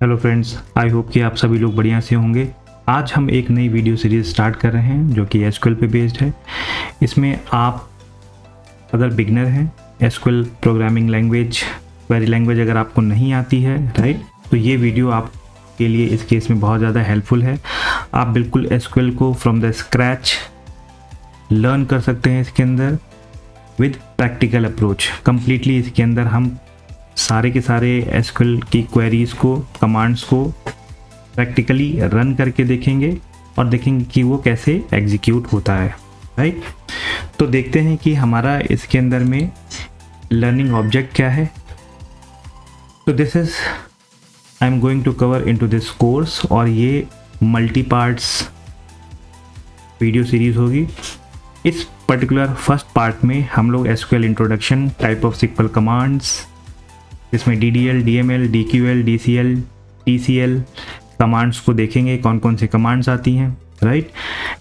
Hello friends, I hope कि आप सभी लोग बढ़िया से होंगे। आज हम एक नई वीडियो सीरीज़ स्टार्ट कर रहे हैं जो कि एसक्यूएल पे बेस्ड है। इसमें आप अगर बिगनर हैं, SQL programming language, query language अगर आपको नहीं आती है, राइट, तो ये वीडियो आपके लिए इस केस में बहुत ज़्यादा हेल्पफुल है। आप बिल्कुल एसक्यूएल को फ्रॉम द स्क्रैच लर्न कर सकते हैं इसके अंदर विद प्रैक्टिकल अप्रोच। कम्प्लीटली इसके अंदर हम सारे के सारे एसक्यूएल की क्वेरीज को, कमांड्स को प्रैक्टिकली रन करके देखेंगे और देखेंगे कि वो कैसे एग्जीक्यूट होता है, राइट। तो देखते हैं कि हमारा इसके अंदर में लर्निंग ऑब्जेक्ट क्या है। तो this is I am going to cover into this course, और ये मल्टी पार्ट्स वीडियो सीरीज होगी। इस पर्टिकुलर फर्स्ट पार्ट में हम लोग SQL introduction, type of sequel commands, जिसमें DDL, DML, DQL, DCL, TCL commands को देखेंगे, कौन कौन सी कमांड्स आती हैं, राइट।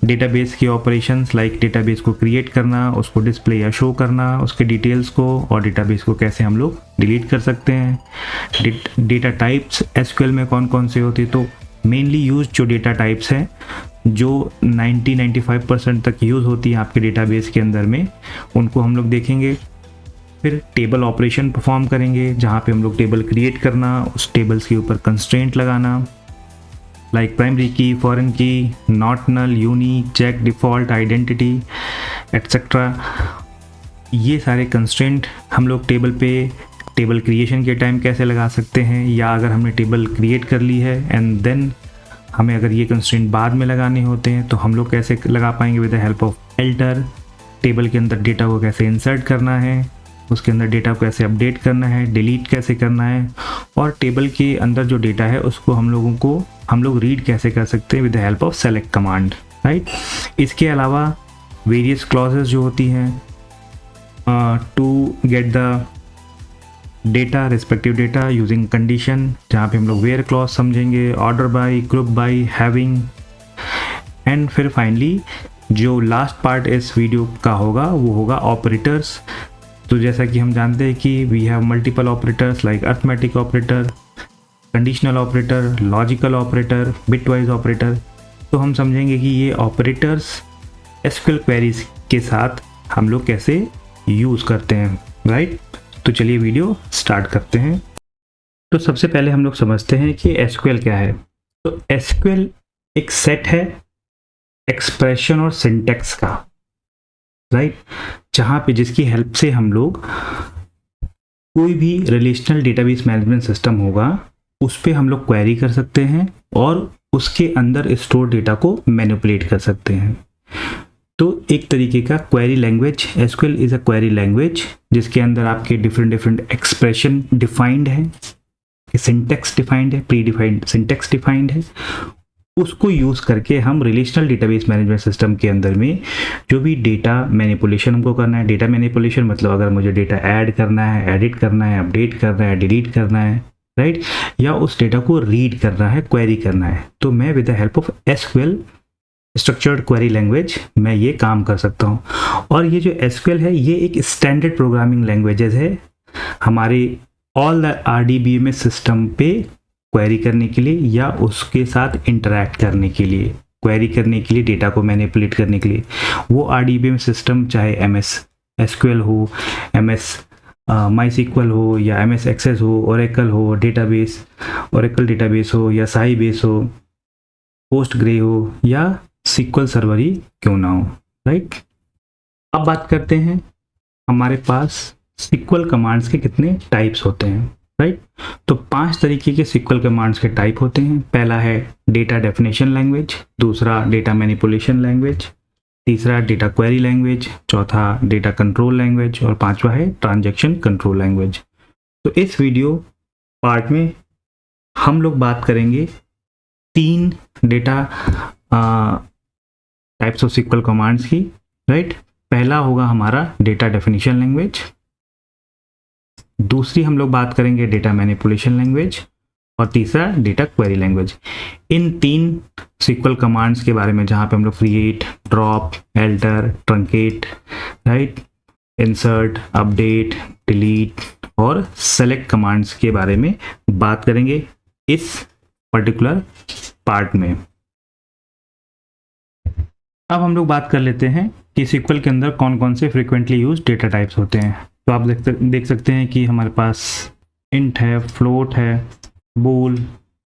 डेटाबेस के ऑपरेशंस लाइक डेटाबेस को क्रिएट करना, उसको डिस्प्ले या शो करना, उसके डिटेल्स को, और डेटाबेस को कैसे हम लोग डिलीट कर सकते हैं। डेटा टाइप्स एसक्यूएल में कौन कौन से होते हैं, तो मेनली यूज जो डेटा टाइप्स हैं जो 90-95% तक यूज़ होती है आपके डेटाबेस के अंदर में, उनको हम लोग देखेंगे। फिर टेबल ऑपरेशन परफॉर्म करेंगे, जहाँ पे हम लोग टेबल क्रिएट करना, उस टेबल्स के ऊपर कंस्ट्रेंट लगाना, like primary key, foreign key, not null, unique, check, default, identity etcetera. ये सारे कंस्ट्रेंट हम लोग टेबल पे टेबल क्रिएशन के टाइम कैसे लगा सकते हैं, या अगर हमने टेबल क्रिएट कर ली है एंड देन हमें अगर ये कंस्ट्रेंट बाद में लगाने होते हैं तो हम लोग कैसे लगा पाएंगे with the help of alter. Table के अंदर डेटा को कैसे इंसर्ट करना है, उसके अंदर डेटा को कैसे अपडेट करना है, डिलीट कैसे करना है, और टेबल के अंदर जो डेटा है उसको हम लोग रीड कैसे कर सकते हैं with the help of select command, right. इसके अलावा वेरियस क्लॉजेस जो होती हैं to get the data, respective data using condition, जहाँ पे हम लोग वेयर क्लॉज समझेंगे, order by, group by, having, and फिर फाइनली जो लास्ट पार्ट इस वीडियो का होगा वो होगा ऑपरेटर्स। तो जैसा कि हम जानते हैं कि we have multiple operators like arithmetic operator, conditional operator, logical operator, bitwise operator. तो हम समझेंगे कि ये ऑपरेटर्स एसक्यूएल क्वेरीज के साथ हम लोग कैसे यूज़ करते हैं, राइट। तो चलिए वीडियो स्टार्ट करते हैं। तो सबसे पहले हम लोग समझते हैं कि एसक्यूएल क्या है। तो एसक्यूएल एक सेट है एक्सप्रेशन और सिंटैक्स का, राइट, जहाँ पे जिसकी हेल्प से हम लोग कोई भी रिलेशनल डेटाबेस मैनेजमेंट सिस्टम होगा उस पर हम लोग क्वेरी कर सकते हैं और उसके अंदर स्टोर डेटा को मैनिपुलेट कर सकते हैं। तो एक तरीके का query language, SQL is a query language जिसके अंदर आपके डिफरेंट एक्सप्रेशन डिफाइंड है, सिंटैक्स डिफाइंड है, प्री डिफाइंड सिंटैक्स डिफाइंड है। उसको यूज़ करके हम रिलेशनल डेटाबेस मैनेजमेंट सिस्टम के अंदर में जो भी डेटा मैनिपुलेशन हमको करना है, डेटा मैनिपुलेशन मतलब अगर मुझे डेटा ऐड करना है, एडिट करना है, अपडेट करना है, डिलीट करना है, राइट, या उस डेटा को रीड करना है, क्वेरी करना है, तो मैं with the help of SQL structured query language मैं ये काम कर सकता हूँ। और ये जो एसक्यूएल है ये एक स्टैंडर्ड प्रोग्रामिंग लैंग्वेजेस है हमारे ऑल द RDBMS सिस्टम पे क्वेरी करने के लिए या उसके साथ इंटरैक्ट करने के लिए, क्वेरी करने के लिए, डेटा को मैनिपुलेट करने के लिए। वो RDBMS सिस्टम चाहे MS SQL हो, MS MySQL हो, या MS Access हो, Oracle हो, डेटाबेस Oracle डेटाबेस हो, या Sybase हो, Postgre हो, या SQL सर्वर ही क्यों ना हो, राइट। अब बात करते हैं हमारे पास SQL कमांड्स के कितने टाइप्स होते हैं, राइट। तो 5 तरीके के SQL कमांड्स के टाइप होते हैं। पहला है डेटा डेफिनेशन लैंग्वेज, दूसरा डेटा मैनिपुलेशन लैंग्वेज, तीसरा डेटा क्वेरी लैंग्वेज, चौथा डेटा कंट्रोल लैंग्वेज, और पांचवा है ट्रांजैक्शन कंट्रोल लैंग्वेज। तो इस वीडियो पार्ट में हम लोग बात करेंगे 3 data types of SQL commands की, राइट। पहला होगा हमारा डेटा डेफिनेशन लैंग्वेज, दूसरी हम लोग बात करेंगे डेटा मैनिपुलेशन लैंग्वेज, और तीसरा डेटा क्वेरी लैंग्वेज। इन 3 SQL कमांड्स के बारे में जहाँ पे हम लोग create, drop, alter, truncate, right, insert, update, delete और सेलेक्ट कमांड्स के बारे में बात करेंगे। इस पर्टिकुलर पार्ट में। अब हम लोग बात कर लेते हैं कि SQL के अंदर कौन कौन से फ्रीक्वेंटली यूज डेटा टाइप्स होते हैं। तो आप देख सकते हैं कि हमारे पास इंट है, फ्लोट है, bool,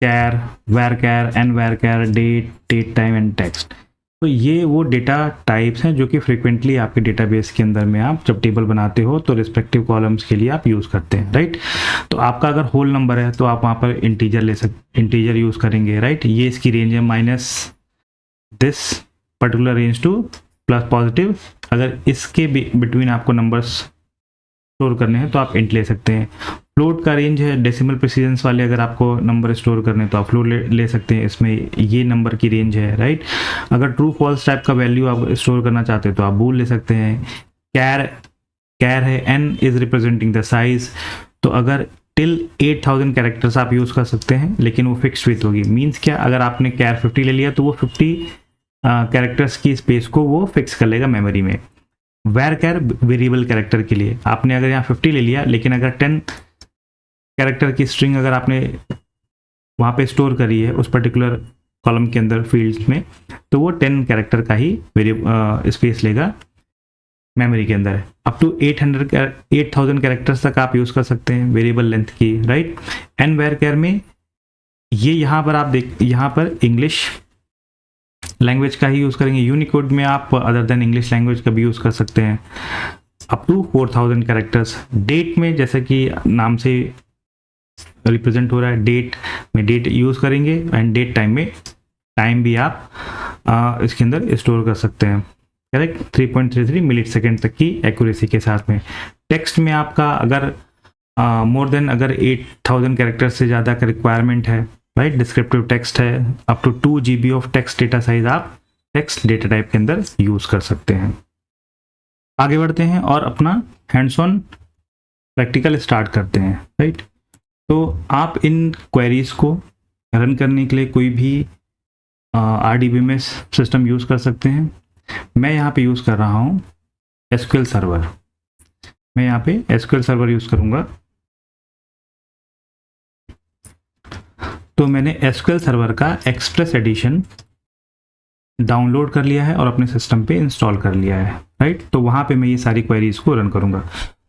char, varchar, nvarchar, date time and text. तो ये वो डेटा टाइप्स हैं जो कि फ्रीक्वेंटली आपके डेटाबेस के अंदर में आप जब टेबल बनाते हो तो रिस्पेक्टिव कॉलम्स के लिए आप यूज़ करते हैं, राइट। तो आपका अगर होल नंबर है तो आप वहाँ पर इंटीजर यूज़ करेंगे, राइट। ये इसकी रेंज है minus this particular range two plus positive. अगर इसके बिटवीन आपको नंबर्स स्टोर करने हैं तो आप इंट ले सकते हैं। फ्लोट का रेंज है डेसिमल प्रिसीजंस वाले, अगर आपको नंबर स्टोर करने हैं तो आप फ्लोट ले सकते हैं, इसमें ये नंबर की रेंज है, राइट। अगर ट्रू फॉल्स टाइप का वैल्यू आप स्टोर करना चाहते हैं तो आप बूल ले सकते हैं। कैर है, n is representing the size. तो अगर टिल 8000 कैरेक्टर्स आप यूज़ कर सकते हैं, लेकिन वो फिक्स्ड विथ होगी। मीन्स क्या, अगर आपने कैर 50 ले लिया तो वो 50 कैरेक्टर्स की स्पेस को वो फिक्स कर लेगा मेमोरी में। varchar वेरिएबल कैरेक्टर के लिए आपने अगर यहाँ 50 ले लिया, लेकिन अगर 10 कैरेक्टर की स्ट्रिंग अगर आपने वहाँ पे स्टोर करी है उस पर्टिकुलर कॉलम के अंदर फील्ड्स में, तो वो 10 कैरेक्टर का ही स्पेस लेगा मेमोरी के अंदर। अप टू 8000 कैरेक्टर्स तक आप यूज़ कर सकते हैं वेरिएबल लेंथ की, राइट। nvarchar में ये यहाँ पर इंग्लिश लैंग्वेज का ही यूज़ करेंगे। यूनिकोड में आप अदर देन इंग्लिश लैंग्वेज का भी यूज़ कर सकते हैं अप टू 4000 कैरेक्टर्स। डेट में जैसे कि नाम से रिप्रेजेंट हो रहा है, डेट में डेट यूज़ करेंगे एंड डेट टाइम में टाइम भी आप इसके अंदर स्टोर कर सकते हैं, करेक्ट। 3.33 मिली सेकेंड तक की एक्यूरेसी के साथ में। टेक्स्ट में आपका अगर मोर देन अगर 8000 कैरेक्टर्स से ज़्यादा का रिक्वायरमेंट है, राइट, डिस्क्रिप्टिव टेक्स्ट है, up to 2 GB of text data size आप टेक्स्ट डेटा टाइप के अंदर यूज़ कर सकते हैं। आगे बढ़ते हैं और अपना हैंड्स ऑन प्रैक्टिकल स्टार्ट करते हैं, राइट। तो आप इन क्वेरीज को रन करने के लिए कोई भी RDBMS सिस्टम यूज़ कर सकते हैं। मैं यहाँ पे यूज़ कर रहा हूँ SQL सर्वर। मैं यहाँ पे SQL सर्वर यूज़ करूँगा। तो मैंने SQL सर्वर का एक्सप्रेस एडिशन डाउनलोड कर लिया है और अपने सिस्टम पे इंस्टॉल कर लिया है, राइट। तो वहाँ पे मैं ये सारी क्वेरीज को रन करूँगा।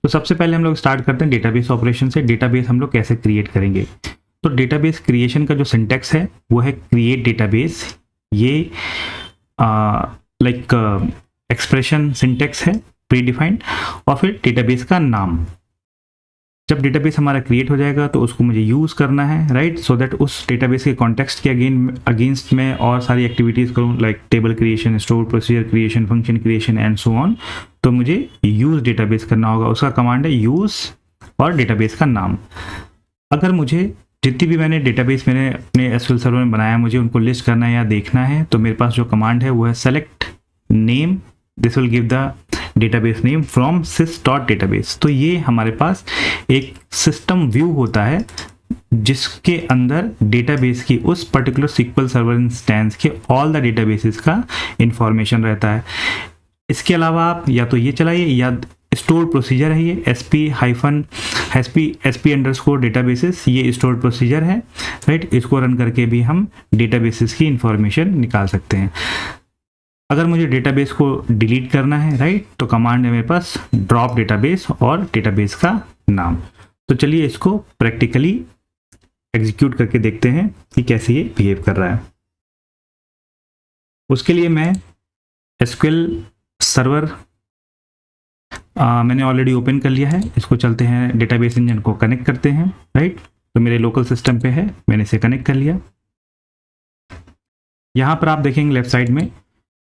तो सबसे पहले हम लोग स्टार्ट करते हैं डेटाबेस ऑपरेशन से। डेटाबेस हम लोग कैसे क्रिएट करेंगे। तो डेटाबेस क्रिएशन का जो सिंटैक्स है वो है क्रिएट डेटाबेस। ये लाइक एक्सप्रेशन सिंटैक्स है प्री डिफाइंड। और फिर डेटाबेस का नाम। जब डेटाबेस हमारा क्रिएट हो जाएगा तो उसको मुझे यूज़ करना है, राइट, सो दैट उस डेटाबेस के कॉन्टेक्स्ट के अगेंस्ट में और सारी एक्टिविटीज़ करूँ, like table creation, store procedure creation, function creation and so on. तो मुझे यूज़ डेटाबेस करना होगा। उसका कमांड है यूज़ और डेटाबेस का नाम। अगर मुझे जितनी भी मैंने अपने SQL सर्वर में बनाया, मुझे उनको लिस्ट करना है या देखना है, तो मेरे पास जो कमांड है वो है select name, this will give the database name from sys.database। तो ये हमारे पास एक सिस्टम व्यू होता है जिसके अंदर डेटाबेस की उस पर्टिकुलर SQL सर्वर इंस्टेंस के ऑल द डेटाबेसेस का इंफॉर्मेशन रहता है। इसके अलावा आप या तो ये चलाइए या स्टोर प्रोसीजर है, ये SP अंडरस्कोर डेटाबेसेस, ये स्टोर प्रोसीजर है, राइट। इसको रन करके भी हम डेटाबेसेस की इंफॉर्मेशन निकाल सकते हैं। अगर मुझे डेटाबेस को डिलीट करना है, राइट, तो कमांड है मेरे पास ड्रॉप डेटाबेस और डेटाबेस का नाम। तो चलिए इसको प्रैक्टिकली एग्जीक्यूट करके देखते हैं कि कैसे ये बिहेव कर रहा है। उसके लिए मैं SQL सर्वर मैंने ऑलरेडी ओपन कर लिया है। इसको चलते हैं डेटाबेस इंजन को कनेक्ट करते हैं, राइट। तो मेरे लोकल सिस्टम पे है, मैंने इसे कनेक्ट कर लिया। यहाँ पर आप देखेंगे लेफ्ट साइड में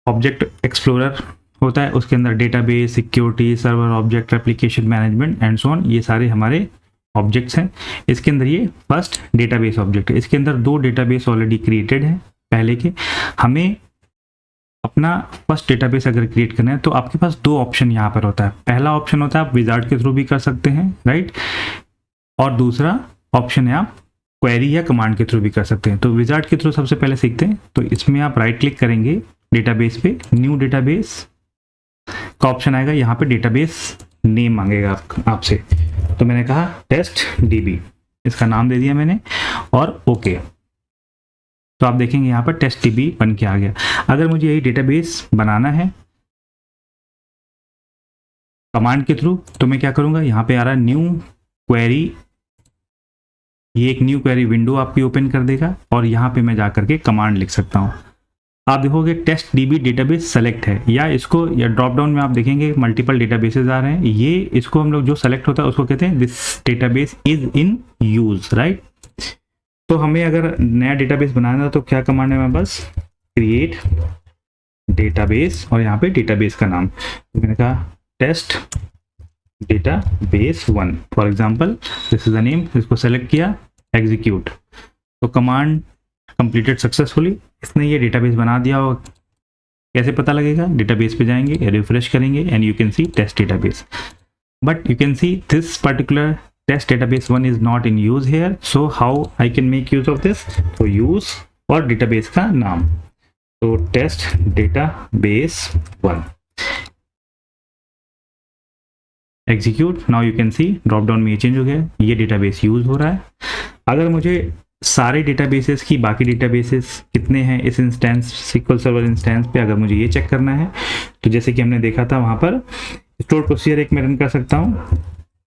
ऑब्जेक्ट एक्सप्लोरर होता है, उसके अंदर database, security, server object, application management and so on, ये सारे हमारे ऑब्जेक्ट्स हैं। इसके अंदर ये फर्स्ट डेटाबेस ऑब्जेक्ट है। इसके अंदर 2 डेटाबेस ऑलरेडी क्रिएटेड है पहले के। हमें अपना फर्स्ट डेटाबेस अगर क्रिएट करना है तो आपके पास 2 ऑप्शन यहाँ पर होता है। पहला ऑप्शन होता है आप विजार्ड के थ्रू भी कर सकते हैं, राइट, और दूसरा ऑप्शन है आप क्वेरी या कमांड के थ्रू भी कर सकते हैं। तो विजार्ड के थ्रू सबसे पहले सीखते हैं। तो इसमें आप राइट क्लिक करेंगे डेटाबेस पे, न्यू डेटाबेस का ऑप्शन आएगा। यहाँ पे डेटाबेस नेम मांगेगा आपसे। तो मैंने कहा टेस्ट DB, इसका नाम दे दिया मैंने। और ओके। तो आप देखेंगे यहाँ पर टेस्ट टीबी बन के आ गया। अगर मुझे यही डेटाबेस बनाना है कमांड के थ्रू, तो मैं क्या करूँगा, यहाँ पे आ रहा है न्यू क्वेरी, ये एक न्यू क्वेरी विंडो आपकी ओपन कर देगा और यहाँ पे मैं जा करके कमांड लिख सकता हूँ। आप देखोगे टेस्ट डीबी डेटाबेस सेलेक्ट है, या इसको या ड्रॉप डाउन में आप देखेंगे मल्टीपल डेटाबेसेस आ रहे हैं, ये इसको हम लोग जो सेलेक्ट होता है उसको कहते हैं this database is in use, right. तो हमें अगर नया डेटाबेस बनाना है तो क्या कमांड है, मैं बस क्रिएट डेटाबेस और यहाँ पे डेटाबेस का नाम तो मैंने कहा test database 1 for example, this is the name, इसको सेलेक्ट किया, एग्जीक्यूट। तो कमांड कंप्लीटेड सक्सेसफुली, इसने ये डेटाबेस बना दिया। और कैसे पता लगेगा, डेटाबेस पे जाएंगे, रिफ्रेश करेंगे and you can see test database, but you can see this particular test database 1 is not in use here. So how I can make use of this, तो यूज और डेटाबेस का नाम, तो test database 1, execute. Now you can see drop down में ये change हो गया, ये डेटाबेस यूज हो रहा है। अगर मुझे सारे डेटाबेसेस की, बाकी डेटाबेसेस कितने हैं इस इंस्टेंस SQL सर्वर इंस्टेंस पे, अगर मुझे ये चेक करना है, तो जैसे कि हमने देखा था वहाँ पर स्टोर प्रोसीजर एक मैं रन कर सकता हूँ,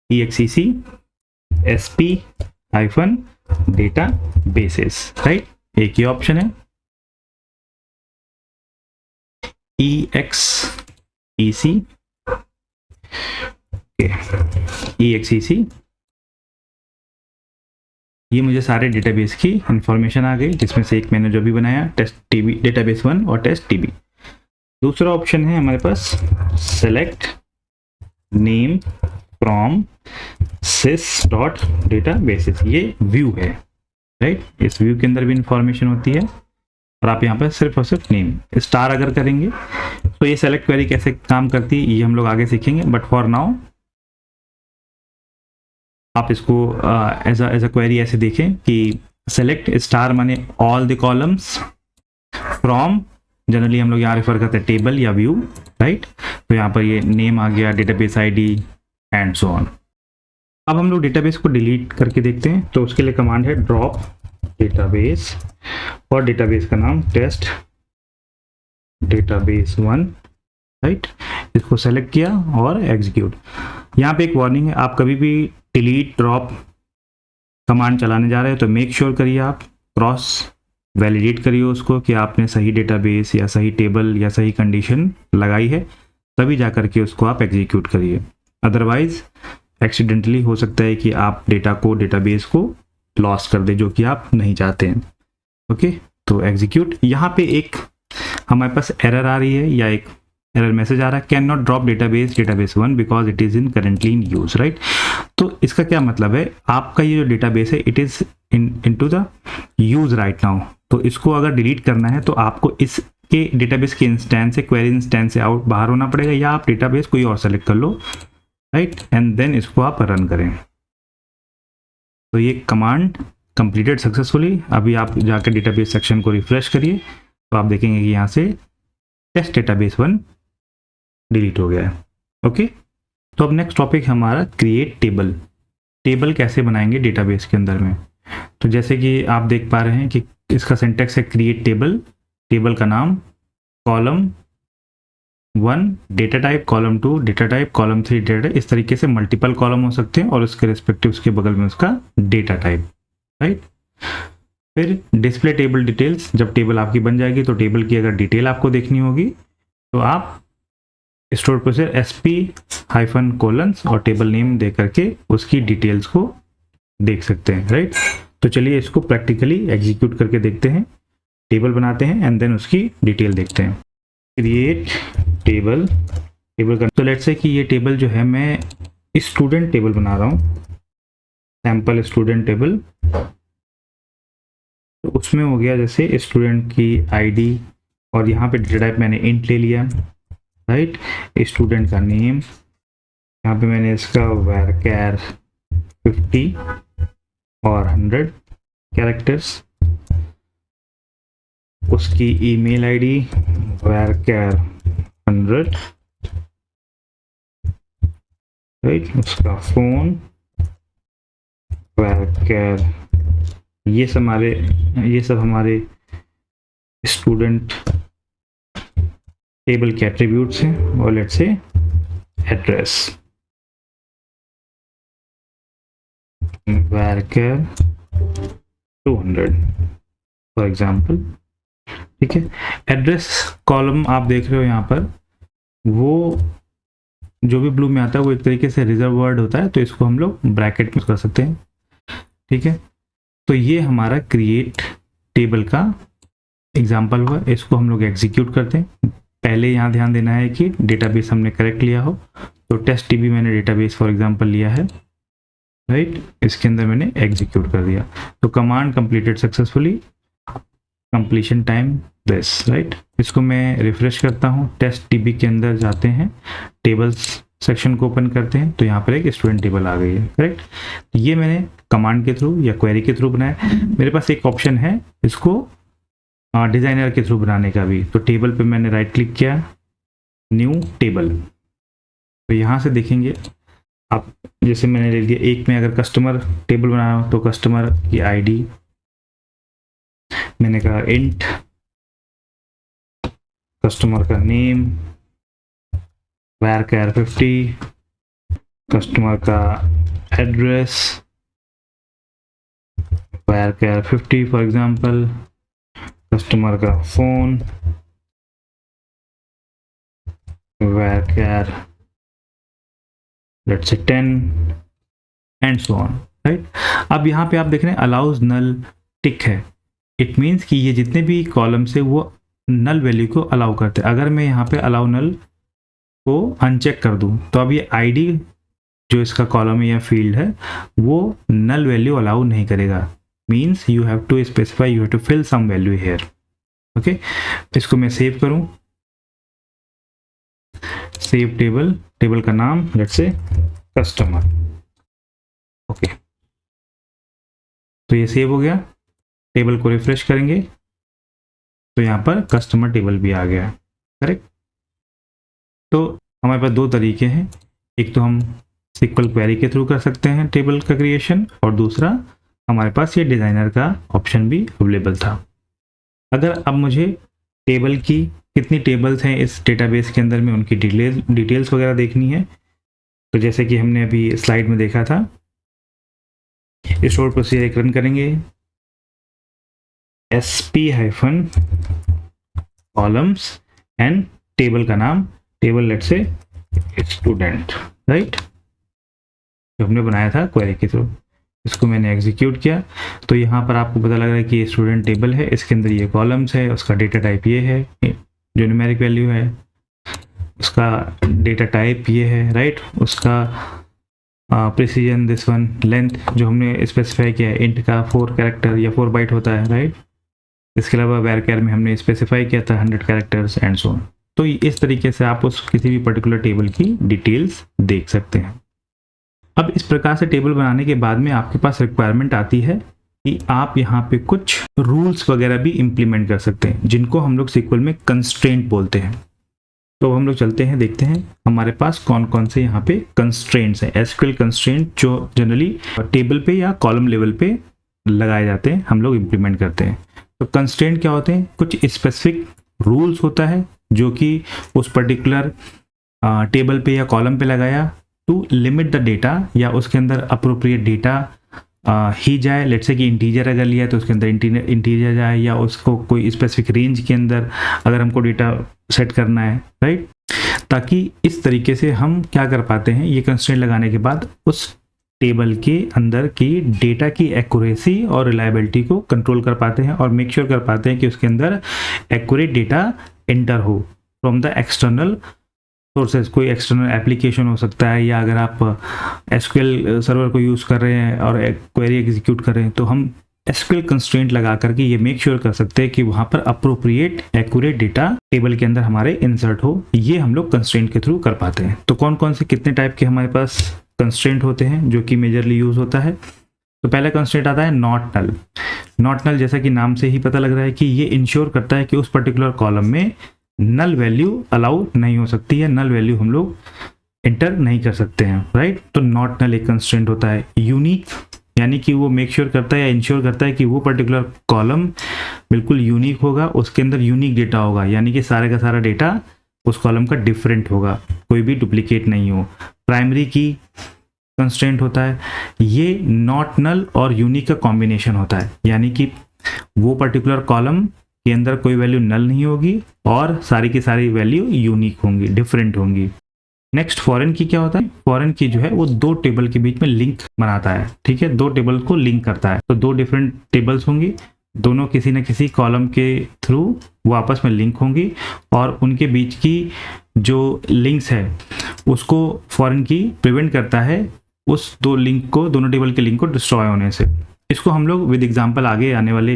exec sp hyphen databases, right, एक ही ऑप्शन है, exec ये मुझे सारे डेटाबेस की इंफॉर्मेशन आ गई, जिसमें से एक मैंने जो भी बनाया टेस्ट टीबी डेटाबेस 1 और टेस्ट टीबी। दूसरा ऑप्शन है हमारे पास select name from sys dot databases, ये व्यू है, राइट। इस व्यू के अंदर भी इंफॉर्मेशन होती है और आप यहाँ पर सिर्फ और सिर्फ नेम स्टार अगर करेंगे तो ये सेलेक्ट क्वेरी कैसे काम करती है ये हम लोग आगे सीखेंगे, बट फॉर नाउ आप इसको एज अ क्वेरी ऐसे देखें कि सेलेक्ट स्टार माने all the columns from, generally हम लोग यहाँ रेफर करते हैं टेबल या व्यू, राइट। तो यहाँ पर ये नेम आ गया, database ID and so on. अब हम लोग डेटाबेस को डिलीट करके देखते हैं, तो उसके लिए कमांड है ड्रॉप डेटाबेस और डेटाबेस का नाम टेस्ट डेटाबेस 1, राइट। इसको सेलेक्ट किया और एग्जीक्यूट। यहाँ पे एक वार्निंग है, आप कभी भी डिलीट ड्रॉप कमांड चलाने जा रहे हैं तो मेक श्योर करिए आप क्रॉस वैलिडेट करिए उसको कि आपने सही डेटाबेस या सही टेबल या सही कंडीशन लगाई है, तभी जा करके उसको आप एग्जीक्यूट करिए। अदरवाइज एक्सीडेंटली हो सकता है कि आप डेटाबेस को लॉस कर दे, जो कि आप नहीं चाहते हैं। ओके, तो एग्जीक्यूट। यहाँ पे एक हमारे पास एरर आ रही है या एक एरर मैसेज आ रहा है, can not drop database 1 because it is in currently in use, right. तो इसका क्या मतलब है, आपका ये जो डेटाबेस है it is into the use right now, तो इसको अगर डिलीट करना है तो आपको इसके डेटाबेस के इंस्टेंस से, क्वेरी इंस्टेंस से आउट बाहर होना पड़ेगा, या आप डेटाबेस कोई और सेलेक्ट कर लो, राइट, एंड देन इसको आप रन करें। तो ये कमांड कंप्लीटेड सक्सेसफुली। अभी आप जाकर डेटाबेस सेक्शन को रिफ्रेश करिए तो आप देखेंगे कि यहाँ से टेस्ट डेटाबेस 1 डिलीट हो गया है। ओके, तो अब नेक्स्ट टॉपिक हमारा क्रिएट टेबल। टेबल कैसे बनाएंगे डेटाबेस के अंदर में। तो जैसे कि आप देख पा रहे हैं कि इसका सिंटेक्स है क्रिएट टेबल, टेबल का नाम, column 1 data type, column 2 data type, column 3 data type, इस तरीके से मल्टीपल कॉलम हो सकते हैं और उसके रिस्पेक्टिव उसके बगल में उसका डेटा टाइप, राइट। फिर डिस्प्ले टेबल डिटेल्स, जब टेबल आपकी बन जाएगी तो टेबल की अगर डिटेल आपको देखनी होगी तो आप स्टोर प्रोसीजर sp-colons और टेबल नेम दे करके उसकी डिटेल्स को देख सकते हैं, राइट। तो चलिए इसको प्रैक्टिकली एग्जीक्यूट करके देखते हैं। टेबल बनाते हैं एंड देन उसकी डिटेल देखते हैं। क्रिएट टेबल, टेबल का, तो लेट्स से कि ये टेबल जो है मैं स्टूडेंट टेबल बना रहा हूँ, सैम्पल स्टूडेंट टेबल। तो उसमें हो गया जैसे स्टूडेंट की आईडी और यहाँ पे डेटा टाइप मैंने इंट ले लिया, राइट। स्टूडेंट का नेम, यहाँ पे मैंने इसका varchar 50 और 100 कैरेक्टर्स, उसकी ईमेल आईडी varchar 100, राइट। उसका फोन varchar ये सब हमारे स्टूडेंट टेबल के एट्रीब्यूट्स हैं और let's say address varchar 200 for example. ठीक है, एड्रेस कॉलम आप देख रहे हो यहाँ पर, वो जो भी ब्लू में आता है वो एक तरीके से रिजर्व वर्ड होता है, तो इसको हम लोग ब्रैकेट में कर सकते हैं। ठीक है, तो ये हमारा क्रिएट टेबल का एग्जाम्पल हुआ, इसको हम लोग एग्जीक्यूट करते हैं। पहले यहाँ ध्यान देना है कि डेटाबेस हमने करेक्ट लिया हो, तो टेस्ट टीबी मैंने डेटाबेस फॉर एग्जाम्पल लिया है, राइट, इसके अंदर मैंने एग्जीक्यूट कर दिया, तो command completed successfully, completion time this, right. इसको मैं रिफ्रेश करता हूँ, टेस्ट टीबी के अंदर जाते हैं, टेबल्स सेक्शन को ओपन करते हैं, तो यहाँ पर एक स्टूडेंट टेबल आ गई है, करेक्ट। तो ये मैंने कमांड के थ्रू या क्वेरी के थ्रू बनाया। मेरे पास एक ऑप्शन है इसको डिज़ाइनर के थ्रू बनाने का भी, तो टेबल पे मैंने राइट क्लिक किया, न्यू टेबल, तो यहाँ से देखेंगे आप, जैसे मैंने ले लिया एक में, अगर कस्टमर टेबल बनाना हो तो कस्टमर की आईडी मैंने कहा इंट, कस्टमर का नेम varchar 50, कस्टमर का address varchar 50 for example, customer का phone varchar let's say 10 and so on, right. अब यहाँ पे आप देख रहे हैं अलाउज नल टिक है, इट मीन्स कि ये जितने भी कॉलम्स है वो नल वैल्यू को अलाउ करते हैं। अगर मैं यहाँ पे अलाउ नल को अनचेक कर दूं तो अब ये आईडी जो इसका कॉलम है या फील्ड है वो नल वैल्यू अलाउ नहीं करेगा, means you have to specify, you have to fill some value here. Okay, इसको मैं सेव करूं, सेव टेबल, टेबल का नाम लेट्स से कस्टमर, ओके, तो ये सेव हो गया। टेबल को रिफ्रेश करेंगे तो यहाँ पर कस्टमर टेबल भी आ गया, करेक्ट। तो हमारे पास दो तरीके हैं, एक तो हम SQL क्वेरी के थ्रू कर सकते हैं टेबल का क्रिएशन, और दूसरा हमारे पास ये डिज़ाइनर का ऑप्शन भी अवेलेबल था। अगर अब मुझे टेबल की कितनी टेबल्स हैं इस डेटाबेस के अंदर में, उनकी डिटेल्स वगैरह देखनी है, तो जैसे कि हमने अभी स्लाइड में देखा था, स्टोर प्रोसीजर एक रन करेंगे, sp-columns एंड टेबल का नाम, table let's say student, right, जो हमने बनाया था क्वेरी के थ्रू। इसको मैंने एग्जीक्यूट किया, तो यहाँ पर आपको पता लग रहा है कि ये स्टूडेंट टेबल है, इसके अंदर ये कॉलम्स है, उसका डेटा टाइप ये है, जो न्यूमेरिक वैल्यू है, उसका डेटा टाइप ये है, राइट, उसका प्रिसीजन दिस वन, लेंथ जो हमने स्पेसिफाई किया है इंट का 4 कैरेक्टर या 4 बाइट होता है, राइट। इसके अलावा varchar में हमने स्पेसिफाई किया था 100 कैरेक्टर्स एंड सो ऑन। तो इस तरीके से आप उस किसी भी पर्टिकुलर टेबल की डिटेल्स देख सकते हैं। अब इस प्रकार से टेबल बनाने के बाद में आपके पास रिक्वायरमेंट आती है कि आप यहाँ पे कुछ रूल्स वगैरह भी इम्प्लीमेंट कर सकते हैं, जिनको हम लोग SQL में कंस्ट्रेंट बोलते हैं। तो हम लोग चलते हैं, देखते हैं हमारे पास कौन कौन से यहाँ पे कंस्ट्रेंट्स हैं। SQL कंस्ट्रेंट जो जनरली टेबल पे या कॉलम लेवल पे लगाए जाते हैं, हम लोग इम्प्लीमेंट करते हैं। तो कंस्ट्रेंट क्या होते हैं? कुछ स्पेसिफिक रूल्स होता है जो कि उस पर्टिकुलर टेबल पे या कॉलम पे लगाया टू लिमिट द डेटा, या उसके अंदर अप्रोप्रिएट डेटा ही जाए। लेट्स से कि इंटीजर अगर लिया है तो उसके अंदर इंटीजर जाए, या उसको कोई स्पेसिफिक रेंज के अंदर अगर हमको डेटा सेट करना है, राइट। ताकि इस तरीके से हम क्या कर पाते हैं, ये कंस्ट्रेंट लगाने के बाद उस टेबल के अंदर की डेटा की एक्यूरेसी और रिलायबिलिटी को कंट्रोल कर पाते हैं और मेक श्योर कर पाते हैं कि उसके अंदर एक्यूरेट डेटा एंटर हो फ्रॉम द एक्सटर्नल सोर्सेज। कोई एक्सटर्नल एप्लीकेशन हो सकता है, या अगर आप SQL सर्वर को यूज़ कर रहे हैं और क्वेरी एग्जीक्यूट कर रहे हैं, तो हम SQL कंस्ट्रेंट लगा करके ये मेक श्योर कर सकते हैं कि वहाँ पर अप्रोप्रिएट एक्यूरेट डेटा टेबल के अंदर हमारे इंसर्ट हो। ये हम लोग कंस्ट्रेंट के थ्रू कर पाते हैं। तो कौन कौन से कितने टाइप के हमारे पास कंस्ट्रेंट होते हैं जो कि मेजरली यूज होता है? तो पहला कंस्ट्रेंट आता है नॉट नल। नॉट नल जैसा कि नाम से ही पता लग रहा है कि ये इंश्योर करता है कि उस पर्टिकुलर कॉलम में नल वैल्यू अलाउ नहीं हो सकती है, नल वैल्यू हम लोग एंटर नहीं कर सकते हैं, राइट। तो नॉट नल एक कंस्ट्रेंट होता है। यूनिक यानी कि वो मेक श्योर करता है या इंश्योर करता है कि वो पर्टिकुलर कॉलम बिल्कुल यूनिक होगा, उसके अंदर यूनिक डेटा होगा, यानी कि सारे का सारा डेटा उस कॉलम का डिफरेंट होगा, कोई भी डुप्लीकेट नहीं हो। प्राइमरी की कंस्ट्रेंट होता है, ये नॉट नल और यूनिक का कॉम्बिनेशन होता है, यानी कि वो पर्टिकुलर कॉलम के अंदर कोई वैल्यू नल नहीं होगी और सारी की सारी वैल्यू यूनिक होंगी, डिफरेंट होंगी। नेक्स्ट फॉरेन की क्या होता है, फॉरेन की जो है वो दो टेबल के बीच में लिंक बनाता है, ठीक है, दो टेबल को लिंक करता है। तो दो डिफरेंट टेबल्स होंगी, दोनों किसी न किसी कॉलम के थ्रू वो आपस में लिंक होंगी और उनके बीच की जो लिंक्स है उसको फॉरेन की प्रिवेंट करता है उस दोनों टेबल के लिंक को डिस्ट्रॉय होने से। इसको हम लोग विद एग्जांपल आगे आने वाले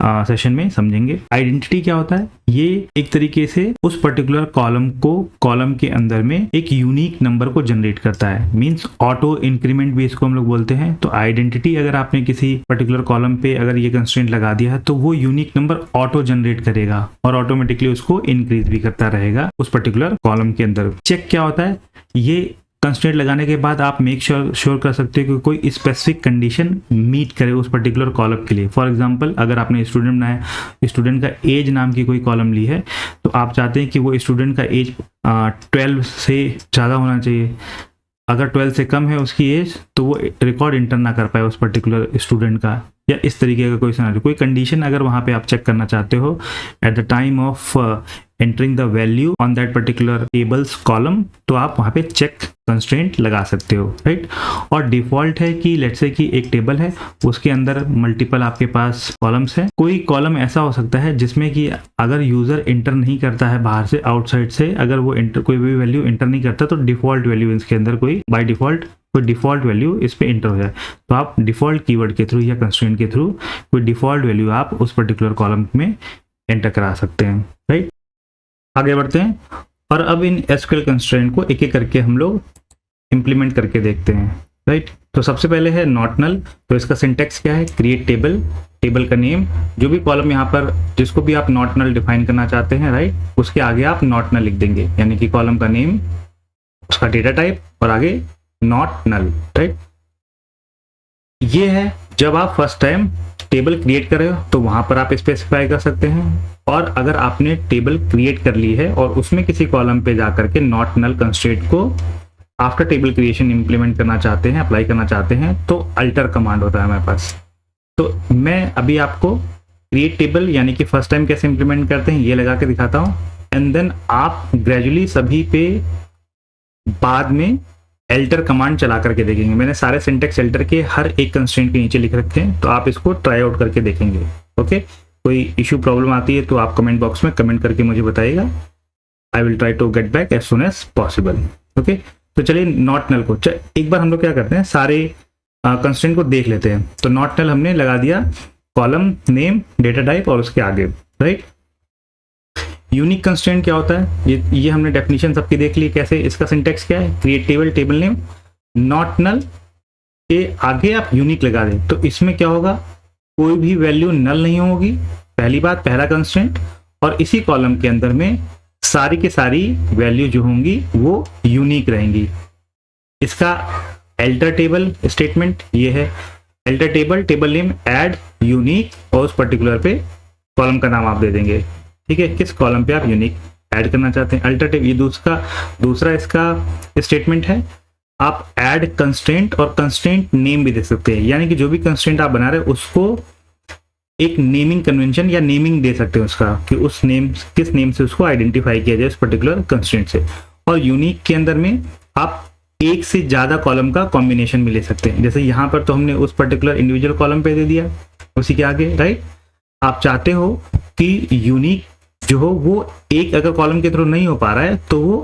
सेशन में समझेंगे। आइडेंटिटी क्या होता है, ये एक तरीके से उस पर्टिकुलर कॉलम को कॉलम के अंदर में एक यूनिक नंबर को जनरेट करता है, मींस ऑटो इंक्रीमेंट भी इसको हम लोग बोलते हैं। तो आइडेंटिटी अगर आपने किसी पर्टिकुलर कॉलम पे अगर ये कंस्ट्रेंट लगा दिया है तो वो यूनिक नंबर ऑटो जनरेट करेगा और ऑटोमेटिकली उसको इंक्रीज भी करता रहेगा उस पर्टिकुलर कॉलम के अंदर। चेक क्या होता है, ये कंस्ट्रेंट लगाने के बाद आप मेक श्योर कर सकते हो कि कोई स्पेसिफिक कंडीशन मीट करे उस पर्टिकुलर कॉलम के लिए। फॉर एग्जांपल अगर आपने स्टूडेंट बनाया, स्टूडेंट का एज नाम की कोई कॉलम ली है, तो आप चाहते हैं कि वो स्टूडेंट का एज 12 से ज़्यादा होना चाहिए। अगर 12 से कम है उसकी एज तो वो रिकॉर्ड इंटर ना कर पाए उस पर्टिकुलर स्टूडेंट का, या इस तरीके का कोई सिनेरियो, कोई कंडीशन अगर वहाँ पे आप चेक करना चाहते हो at the time of entering the value on that particular tables column, तो आप वहाँ पे चेक कंस्ट्रेंट लगा सकते हो, राइट। और डिफॉल्ट है कि लेट्स से कि एक टेबल है, उसके अंदर मल्टीपल आपके पास कॉलम्स है। कोई कॉलम ऐसा हो सकता है जिसमें कि अगर यूजर इंटर नहीं करता है बाहर से, आउटसाइड से अगर वो कोई भी वैल्यू इंटर नहीं करता तो डिफॉल्ट वैल्यू इसके अंदर कोई बाय डिफॉल्ट कोई डिफॉल्ट वैल्यू इस पे इंटर हो जाए, तो आप डिफॉल्ट कीवर्ड के थ्रू या कंस्ट्रेंट के थ्रू कोई डिफॉल्ट वैल्यू आप उस पर्टिकुलर कॉलम में एंटर करा सकते हैं, राइट। आगे बढ़ते हैं और अब इन एसक्यूएल कंस्ट्रेंट को एक एक करके हम लोग इंप्लीमेंट करके देखते हैं, राइट। तो सबसे पहले है नॉट नल। तो इसका सिंटेक्स क्या है, क्रिएट टेबल, टेबल का नेम, जो भी कॉलम यहाँ पर जिसको भी आप नॉट नल डिफाइन करना चाहते हैं, राइट, उसके आगे आप नॉट नल लिख देंगे, यानी कि कॉलम का नेम, उसका डेटा टाइप और आगे नॉट नल, राइट। ये है जब आप फर्स्ट टाइम टेबल क्रिएट कर रहे हो तो वहां पर आप स्पेसिफाई कर सकते हैं। और अगर आपने टेबल क्रिएट कर ली है और उसमें किसी कॉलम पे जाकर के नॉट नल कंस्ट्रेंट को आफ्टर टेबल क्रिएशन इंप्लीमेंट करना चाहते हैं, अप्लाई करना चाहते हैं, तो अल्टर कमांड होता है हमारे पास। तो मैं अभी आपको क्रिएट टेबल यानी कि फर्स्ट टाइम कैसे इंप्लीमेंट करते हैं ये लगा के दिखाता हूँ, एंड देन आप ग्रेजुअली सभी पे बाद में एल्टर कमांड चला करके देखेंगे। मैंने सारे सिंटेक्स एल्टर के हर एक कंस्ट्रेंट के नीचे लिख रखे हैं, तो आप इसको ट्राई आउट करके देखेंगे, ओके। कोई इशू प्रॉब्लम आती है तो आप कमेंट बॉक्स में कमेंट करके मुझे बताइएगा, I will try to get back as soon as possible, okay. तो चलिए नॉट नल को एक बार हम लोग क्या करते हैं, सारे कंस्ट्रेंट को देख लेते हैं। तो नॉट नल हमने लगा दिया कॉलम नेम, डेटा टाइप और उसके आगे, राइट। यूनिक कंस्ट्रेंट क्या होता है, ये हमने डेफिनेशन सबकी देख ली कैसे। इसका सिंटेक्स क्या है, create table, table name, not null के आगे आप यूनिक लगा दें। तो इसमें क्या होगा, कोई भी वैल्यू नल नहीं होगी, पहली बात, पहला कंस्ट्रेंट, और इसी कॉलम के अंदर में सारी की सारी वैल्यू जो होंगी वो यूनिक रहेंगी। इसका एल्टर टेबल स्टेटमेंट ये है, alter table, table name, add unique और उस पर्टिकुलर पे कॉलम का नाम आप दे देंगे, ठीक है, किस कॉलम पे आप यूनिक ऐड करना चाहते हैं। अल्टरनेटिव ये दूसरा इसका स्टेटमेंट है, आप ऐड कंस्ट्रेंट और कंस्ट्रेंट नेम भी दे सकते हैं, यानी कि जो भी कंस्ट्रेंट आप बना रहे हैं उसको एक नेमिंग कन्वेंशन या नेमिंग दे सकते हैं उसका, कि उस नेम किस नेम से उसको आइडेंटिफाई किया जाए उस पर्टिकुलर कंस्ट्रेंट से। और यूनिक के अंदर में आप एक से ज्यादा कॉलम का कॉम्बिनेशन भी ले सकते हैं, जैसे यहाँ पर तो हमने उस पर्टिकुलर इंडिविजुअल कॉलम पे दे दिया, उसी के आगे, राइट। आप चाहते हो कि यूनिक जो हो वो एक अगर कॉलम के थ्रू नहीं हो पा रहा है तो वो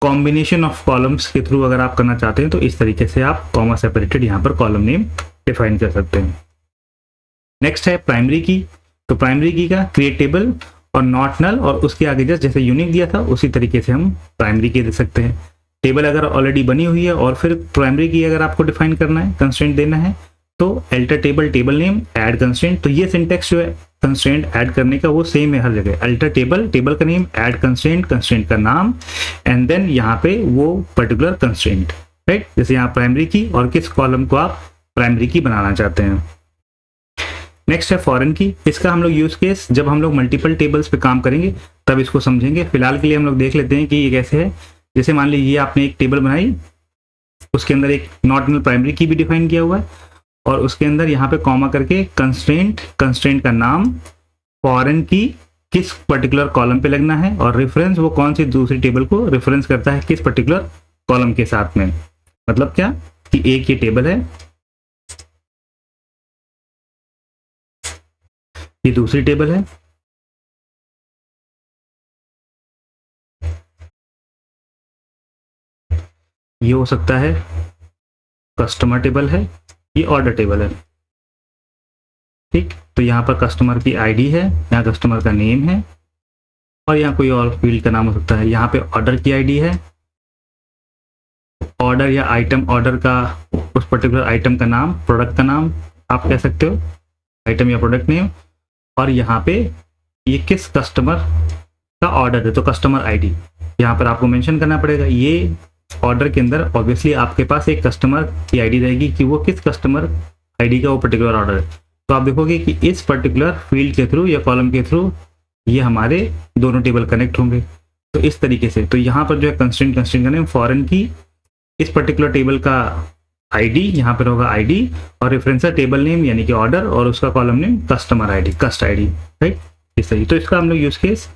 कॉम्बिनेशन ऑफ कॉलम्स के थ्रू अगर आप करना चाहते हैं तो इस तरीके से आप कॉमा सेपरेटेड यहाँ पर कॉलम नेम डिफाइन कर सकते हैं। नेक्स्ट है प्राइमरी की। तो प्राइमरी की का क्रिएट टेबल और नॉट नल और उसके आगे जैसे यूनिक दिया था उसी तरीके से हम प्राइमरी की दे सकते हैं। टेबल अगर ऑलरेडी बनी हुई है और फिर प्राइमरी की अगर आपको डिफाइन करना है, कंस्ट्रेंट देना है, तो alter table, table name, add constraint. तो ये सिंटेक्स जो है कंस्ट्रेंट ऐड करने का वो सेम है हर जगह, अल्टर टेबल, टेबल का नेम, ऐड कंस्ट्रेंट, कंस्ट्रेंट का नाम, एंड देन यहाँ पे वो पर्टिकुलर कंस्ट्रेंट, राइट। जैसे यहाँ प्राइमरी की और किस कॉलम को आप प्राइमरी की बनाना चाहते हैं। नेक्स्ट है फॉरेन की। इसका हम लोग यूज केस जब हम लोग मल्टीपल टेबल्स पे काम करेंगे तब इसको समझेंगे। फिलहाल के लिए हम लोग देख लेते हैं कि ये कैसे है। जैसे मान लीजिए आपने एक टेबल बनाई, उसके अंदर एक नॉट नल प्राइमरी की भी डिफाइन किया हुआ है और उसके अंदर यहाँ पे कॉमा करके कंस्ट्रेंट का नाम, फॉरेन की किस पर्टिकुलर कॉलम पे लगना है और रेफरेंस वो कौन सी दूसरी टेबल को रेफरेंस करता है किस पर्टिकुलर कॉलम के साथ में। मतलब क्या कि एक ये टेबल है, ये दूसरी टेबल है, ये हो सकता है कस्टमर टेबल है, ये ऑर्डर टेबल है। ठीक, तो यहाँ पर कस्टमर की आईडी है, यहाँ कस्टमर का नेम है और यहाँ कोई और फील्ड का नाम हो सकता है। यहाँ पे ऑर्डर की आईडी है, ऑर्डर या आइटम, ऑर्डर का उस पर्टिकुलर आइटम का नाम, प्रोडक्ट का नाम आप कह सकते हो, आइटम या प्रोडक्ट नेम। और यहाँ पे ये किस कस्टमर का ऑर्डर है तो कस्टमर आईडी यहाँ पर आपको मेंशन करना पड़ेगा। ये ऑर्डर के अंदर ऑब्वियसली आपके पास एक कस्टमर की आईडी रहेगी कि वो किस कस्टमर आईडी का वो पर्टिकुलर ऑर्डर है। तो आप देखोगे कि इस पर्टिकुलर फील्ड के थ्रू या कॉलम के थ्रू ये हमारे दोनों टेबल कनेक्ट होंगे। तो इस तरीके से तो यहाँ पर जो है कंस्ट्रेंट का नेम, फॉरेन की इस पर्टिकुलर टेबल का आईडी, यहाँ पर होगा आईडी और रेफरेंसर टेबल नेम यानी कि ऑर्डर और उसका कॉलम नेम कस्टमर आईडी, कस्ट आईडी, राइट। इस तरीके तो इसका हम लोग यूज केस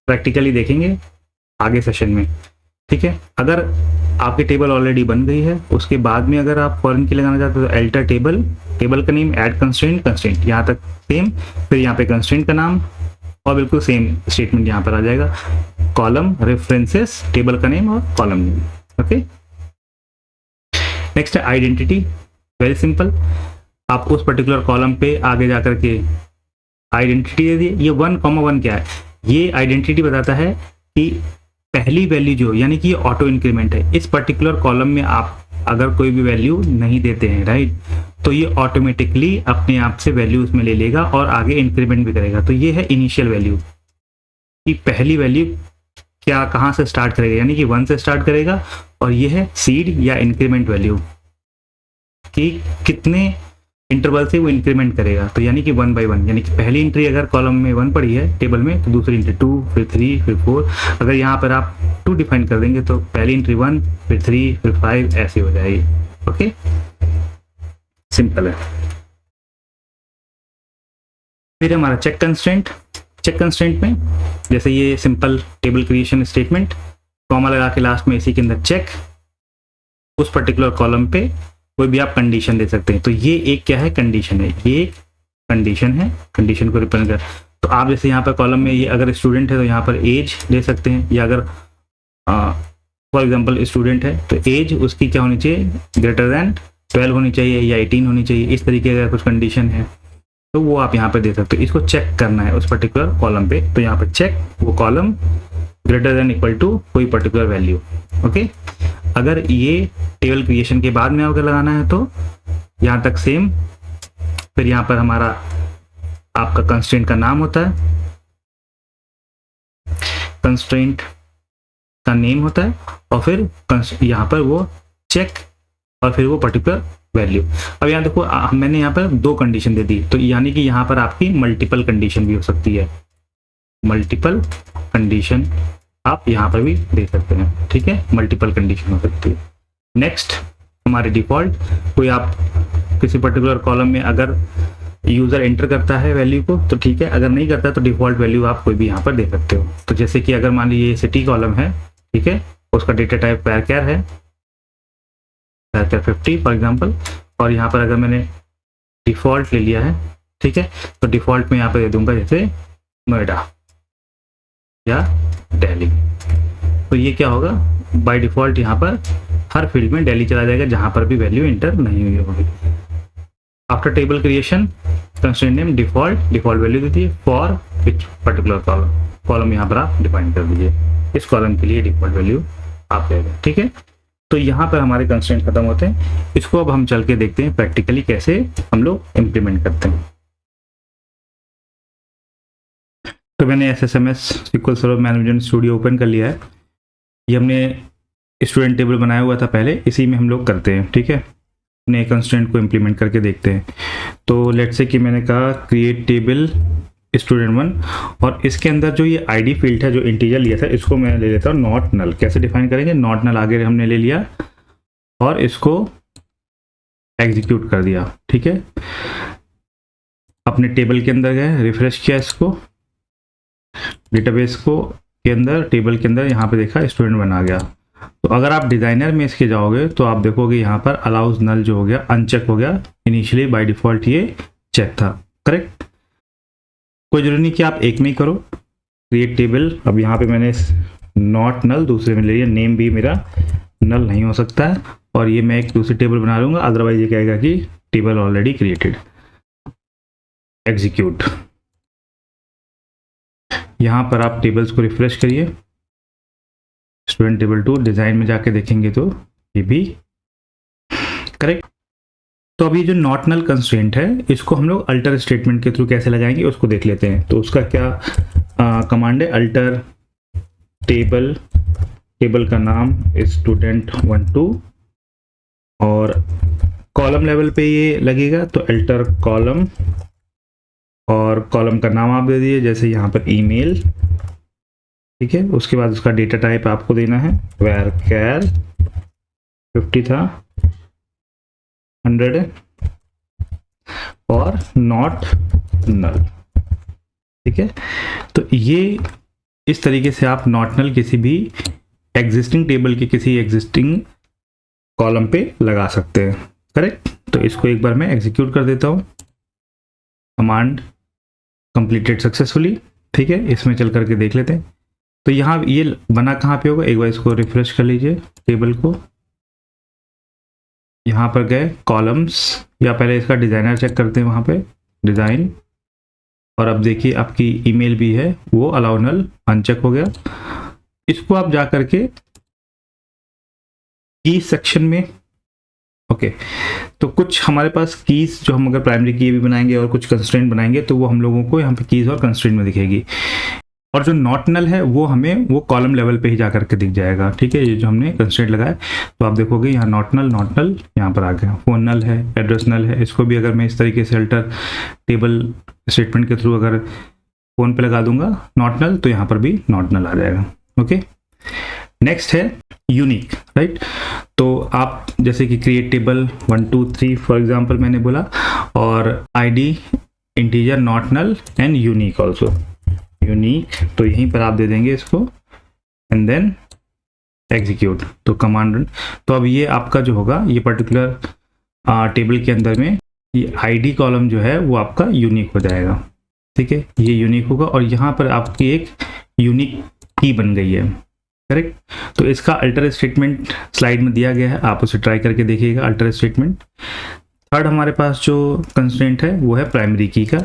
प्रैक्टिकली देखेंगे आगे सेशन में। ठीक है, अगर आपकी टेबल ऑलरेडी बन गई है उसके बाद में अगर आप फॉरेन की लगाना चाहते हो तो एल्टर टेबल, टेबल का नेम, ऐड कंस्ट्रेंट यहाँ तक सेम, फिर यहाँ पे कंस्ट्रेंट का नाम और बिल्कुल सेम स्टेटमेंट यहाँ पर आ जाएगा, कॉलम रेफरेंसेस, टेबल का नेम और कॉलम नेम। ओके, नेक्स्ट है आइडेंटिटी। वेरी सिंपल, आप उस पर्टिकुलर कॉलम पे आगे जाकर के आइडेंटिटी दे दिए। ये 1,1 क्या है, ये आइडेंटिटी बताता है कि पहली वैल्यू जो यानी कि ऑटो इंक्रीमेंट है, इस पर्टिकुलर कॉलम में आप अगर कोई भी वैल्यू नहीं देते हैं, राइट, तो ये ऑटोमेटिकली अपने आप से वैल्यू उसमें ले लेगा और आगे इंक्रीमेंट भी करेगा। तो ये है इनिशियल वैल्यू कि पहली वैल्यू क्या कहाँ से स्टार्ट करेगा, यानी कि 1 से स्टार्ट करेगा। और ये है सीड या इंक्रीमेंट वैल्यू कि कितने इंटरवल से वो इंक्रीमेंट करेगा। तो यानी कि 1 by 1, यानी कि पहली एंट्री अगर कॉलम में 1 पड़ी है टेबल में तो दूसरी एंट्री 2, फिर 3, फिर 4। अगर यहाँ पर आप 2 डिफाइन कर देंगे तो पहली एंट्री 1, फिर 3, फिर 5 ऐसी हो जाएगी। ओके, सिंपल है। फिर हमारा चेक कंस्ट्रेंट में जैसे ये simple table creation statement, comma लगा के लास्ट में इसी के अंदर चेक, उस पर्टिकुलर कॉलम पे कोई भी आप कंडीशन दे सकते हैं। तो ये एक क्या है, कंडीशन है, ये एक कंडीशन है, कंडीशन को रिप्रेजेंट कर। तो आप जैसे यहाँ पर कॉलम में ये अगर स्टूडेंट है तो यहाँ पर एज दे सकते हैं, या अगर फॉर एग्जांपल स्टूडेंट है तो एज उसकी क्या होनी चाहिए, ग्रेटर देन 12 होनी चाहिए या 18 होनी चाहिए। इस तरीके का कुछ कंडीशन है तो वो आप यहाँ पर दे सकते हो। इसको चेक करना है उस पर्टिकुलर कॉलम पे, तो यहाँ पर चेक वो column greater than equal to कोई पर्टिकुलर वैल्यू। ओके, अगर ये टेबल क्रिएशन के बाद में अगर लगाना है तो यहाँ तक सेम। फिर यहाँ पर हमारा आपका कंस्ट्रेंट का नाम होता है, कंस्ट्रेंट का नेम होता है और फिर यहाँ पर वो चेक और फिर वो पर्टिकुलर वैल्यू। अब यहाँ देखो मैंने यहाँ पर 2 कंडीशन दे दी, तो यानी कि यहाँ पर आपकी मल्टीपल कंडीशन भी हो सकती है, मल्टीपल कंडीशन आप यहाँ पर भी दे सकते हैं। ठीक है, मल्टीपल कंडीशन हो सकती है। नेक्स्ट हमारे डिफॉल्ट, कोई आप किसी पर्टिकुलर कॉलम में अगर यूजर एंटर करता है वैल्यू को तो ठीक है, अगर नहीं करता तो डिफॉल्ट वैल्यू आप कोई भी यहाँ पर दे सकते हो। तो जैसे कि अगर मान लीजिए सिटी कॉलम है, ठीक है, उसका डेटा टाइप varchar है, varchar 50 फॉर एग्जाम्पल, और यहाँ पर अगर मैंने डिफॉल्ट ले लिया है, ठीक है, तो डिफॉल्ट में यहाँ पर दे दूंगा जैसे नोएडा या दिल्ली। तो ये क्या होगा, बाय डिफॉल्ट यहाँ पर हर फील्ड में दिल्ली चला जाएगा जहां पर भी वैल्यू एंटर नहीं हुई होगी। After table creation constraint name default value देती है फॉर विच पर्टिकुलर कॉलम यहाँ पर आप डिफाइन कर दीजिए, इस कॉलम के लिए डिफॉल्ट वैल्यू आप देगा। ठीक है, तो यहाँ पर हमारे कंस्ट्रेंट खत्म होते हैं। इसको अब हम चल के देखते हैं प्रैक्टिकली कैसे हम लोग इम्प्लीमेंट करते हैं। तो मैंने SSMS SQL server management studio open कर लिया है। ये हमने स्टूडेंट टेबल बनाया हुआ था पहले, इसी में हम लोग करते हैं। ठीक है, नए कंस्ट्रेंट को इम्प्लीमेंट करके देखते हैं। तो लेट्स से कि मैंने कहा क्रिएट टेबल स्टूडेंट 1 और इसके अंदर जो ये आईडी फील्ड है जो इंटीजर लिया था इसको मैं ले लेता हूँ नॉट नल। कैसे डिफाइन करेंगे, नॉट नल आगे हमने ले लिया और इसको एग्जीक्यूट कर दिया। ठीक है, अपने टेबल के अंदर गए, रिफ्रेश किया इसको, डेटाबेस को के अंदर टेबल के अंदर यहाँ पे देखा स्टूडेंट 1 आ गया। तो अगर आप डिज़ाइनर में इसके जाओगे तो आप देखोगे यहाँ पर अलाउज नल जो हो गया अनचेक हो गया, इनिशियली बाय डिफ़ॉल्ट ये चेक था। करेक्ट, कोई जरूरी नहीं कि आप एक में ही करो। क्रिएट टेबल, अब यहाँ पे मैंने नॉट नल दूसरे में ले लिया, नेम भी मेरा नल नहीं हो सकता है और ये मैं एक दूसरी टेबल बना लूँगा, अदरवाइज ये कहेगा कि टेबल ऑलरेडी क्रिएटेड। एग्जीक्यूट, यहाँ पर आप टेबल्स को रिफ्रेश करिए, स्टूडेंट टेबल 2 डिज़ाइन में जाके देखेंगे तो ये भी करेक्ट। तो अभी जो नॉट नल कंस्ट्रेंट है इसको हम लोग अल्टर स्टेटमेंट के थ्रू कैसे लगाएंगे उसको देख लेते हैं। तो उसका क्या कमांड है, अल्टर टेबल, टेबल का नाम स्टूडेंट 1 2 और कॉलम लेवल पे ये लगेगा तो अल्टर कॉलम और कॉलम का नाम आप दे दिए जैसे यहाँ पर ईमेल। ठीक है, उसके बाद उसका डेटा टाइप आपको देना है varchar 50 था 100 और नॉट नल। ठीक है, तो ये इस तरीके से आप नॉट नल किसी भी एग्जिस्टिंग टेबल के किसी एग्जिस्टिंग कॉलम पे लगा सकते हैं। करेक्ट, तो इसको एक बार मैं एग्जीक्यूट कर देता हूँ, कमांड कंप्लीटेड सक्सेसफुली। ठीक है, इसमें चल करके देख लेते हैं। तो यहाँ ये बना कहाँ पे होगा, एक बार इसको रिफ्रेश कर लीजिए टेबल को, यहाँ पर गए कॉलम्स या पहले इसका डिज़ाइनर चेक करते हैं वहाँ पे डिज़ाइन, और अब देखिए आपकी ईमेल भी है वो अलाउ नल अनचेक हो गया। इसको आप जा करके की सेक्शन में ओके तो कुछ हमारे पास कीज जो हम अगर प्राइमरी की भी बनाएंगे और कुछ कंस्ट्रेंट बनाएंगे तो वो हम लोगों को यहाँ पे कीज और कंस्ट्रेंट में दिखेगी, और जो नॉट नल है वो हमें वो कॉलम लेवल पे ही जा करके दिख जाएगा। ठीक है, ये जो हमने कंस्ट्रेंट लगाया तो आप देखोगे यहाँ नॉट नल यहाँ पर आ गया। फोन नल है, एड्रेस नल है, इसको भी अगर मैं इस तरीके से अल्टर टेबल स्टेटमेंट के थ्रू अगर फोन पे लगा दूंगा नॉट नल तो यहाँ पर भी नॉट नल आ जाएगा। ओके, नेक्स्ट है यूनिक। राइट, तो आप जैसे कि क्रिएट टेबल 1 2 3 फॉर एग्जांपल मैंने बोला, और ID integer not null and unique also unique, तो यहीं पर आप दे देंगे इसको एंड देन एग्जीक्यूट। तो कमांड, तो अब ये आपका जो होगा ये पर्टिकुलर टेबल के अंदर में ये आईडी कॉलम जो है वो आपका यूनिक हो जाएगा। ठीक है, ये यूनिक होगा और यहाँ पर आपकी एक यूनिक की बन गई है। करेक्ट, तो इसका अल्टर स्टेटमेंट स्लाइड में दिया गया है, आप उसे ट्राई करके देखिएगा अल्टर स्टेटमेंट। थर्ड हमारे पास जो कंस्ट्रेंट है वो है प्राइमरी की का।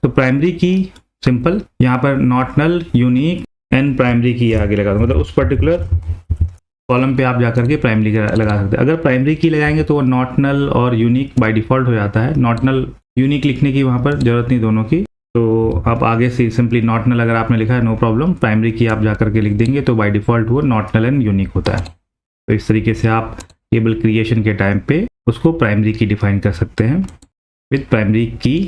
तो प्राइमरी की सिंपल, यहाँ पर not null unique and primary key आगे लगा दो, मतलब उस पर्टिकुलर कॉलम पे आप जाकर के प्राइमरी लगा सकते हैं। अगर प्राइमरी की लगाएंगे तो वो नॉट नल और यूनिक बाय डिफॉल्ट हो जाता है, नॉट नल यूनिक लिखने की वहाँ पर जरूरत नहीं दोनों की। तो आप आगे से सिंपली नॉट नल अगर आपने लिखा है नो प्रॉब्लम, प्राइमरी की आप जाकर के लिख देंगे तो बाय डिफॉल्ट वो नॉट नल एंड यूनिक होता है। तो इस तरीके से आप टेबल क्रिएशन के टाइम पे उसको प्राइमरी की डिफाइन कर सकते हैं विद प्राइमरी की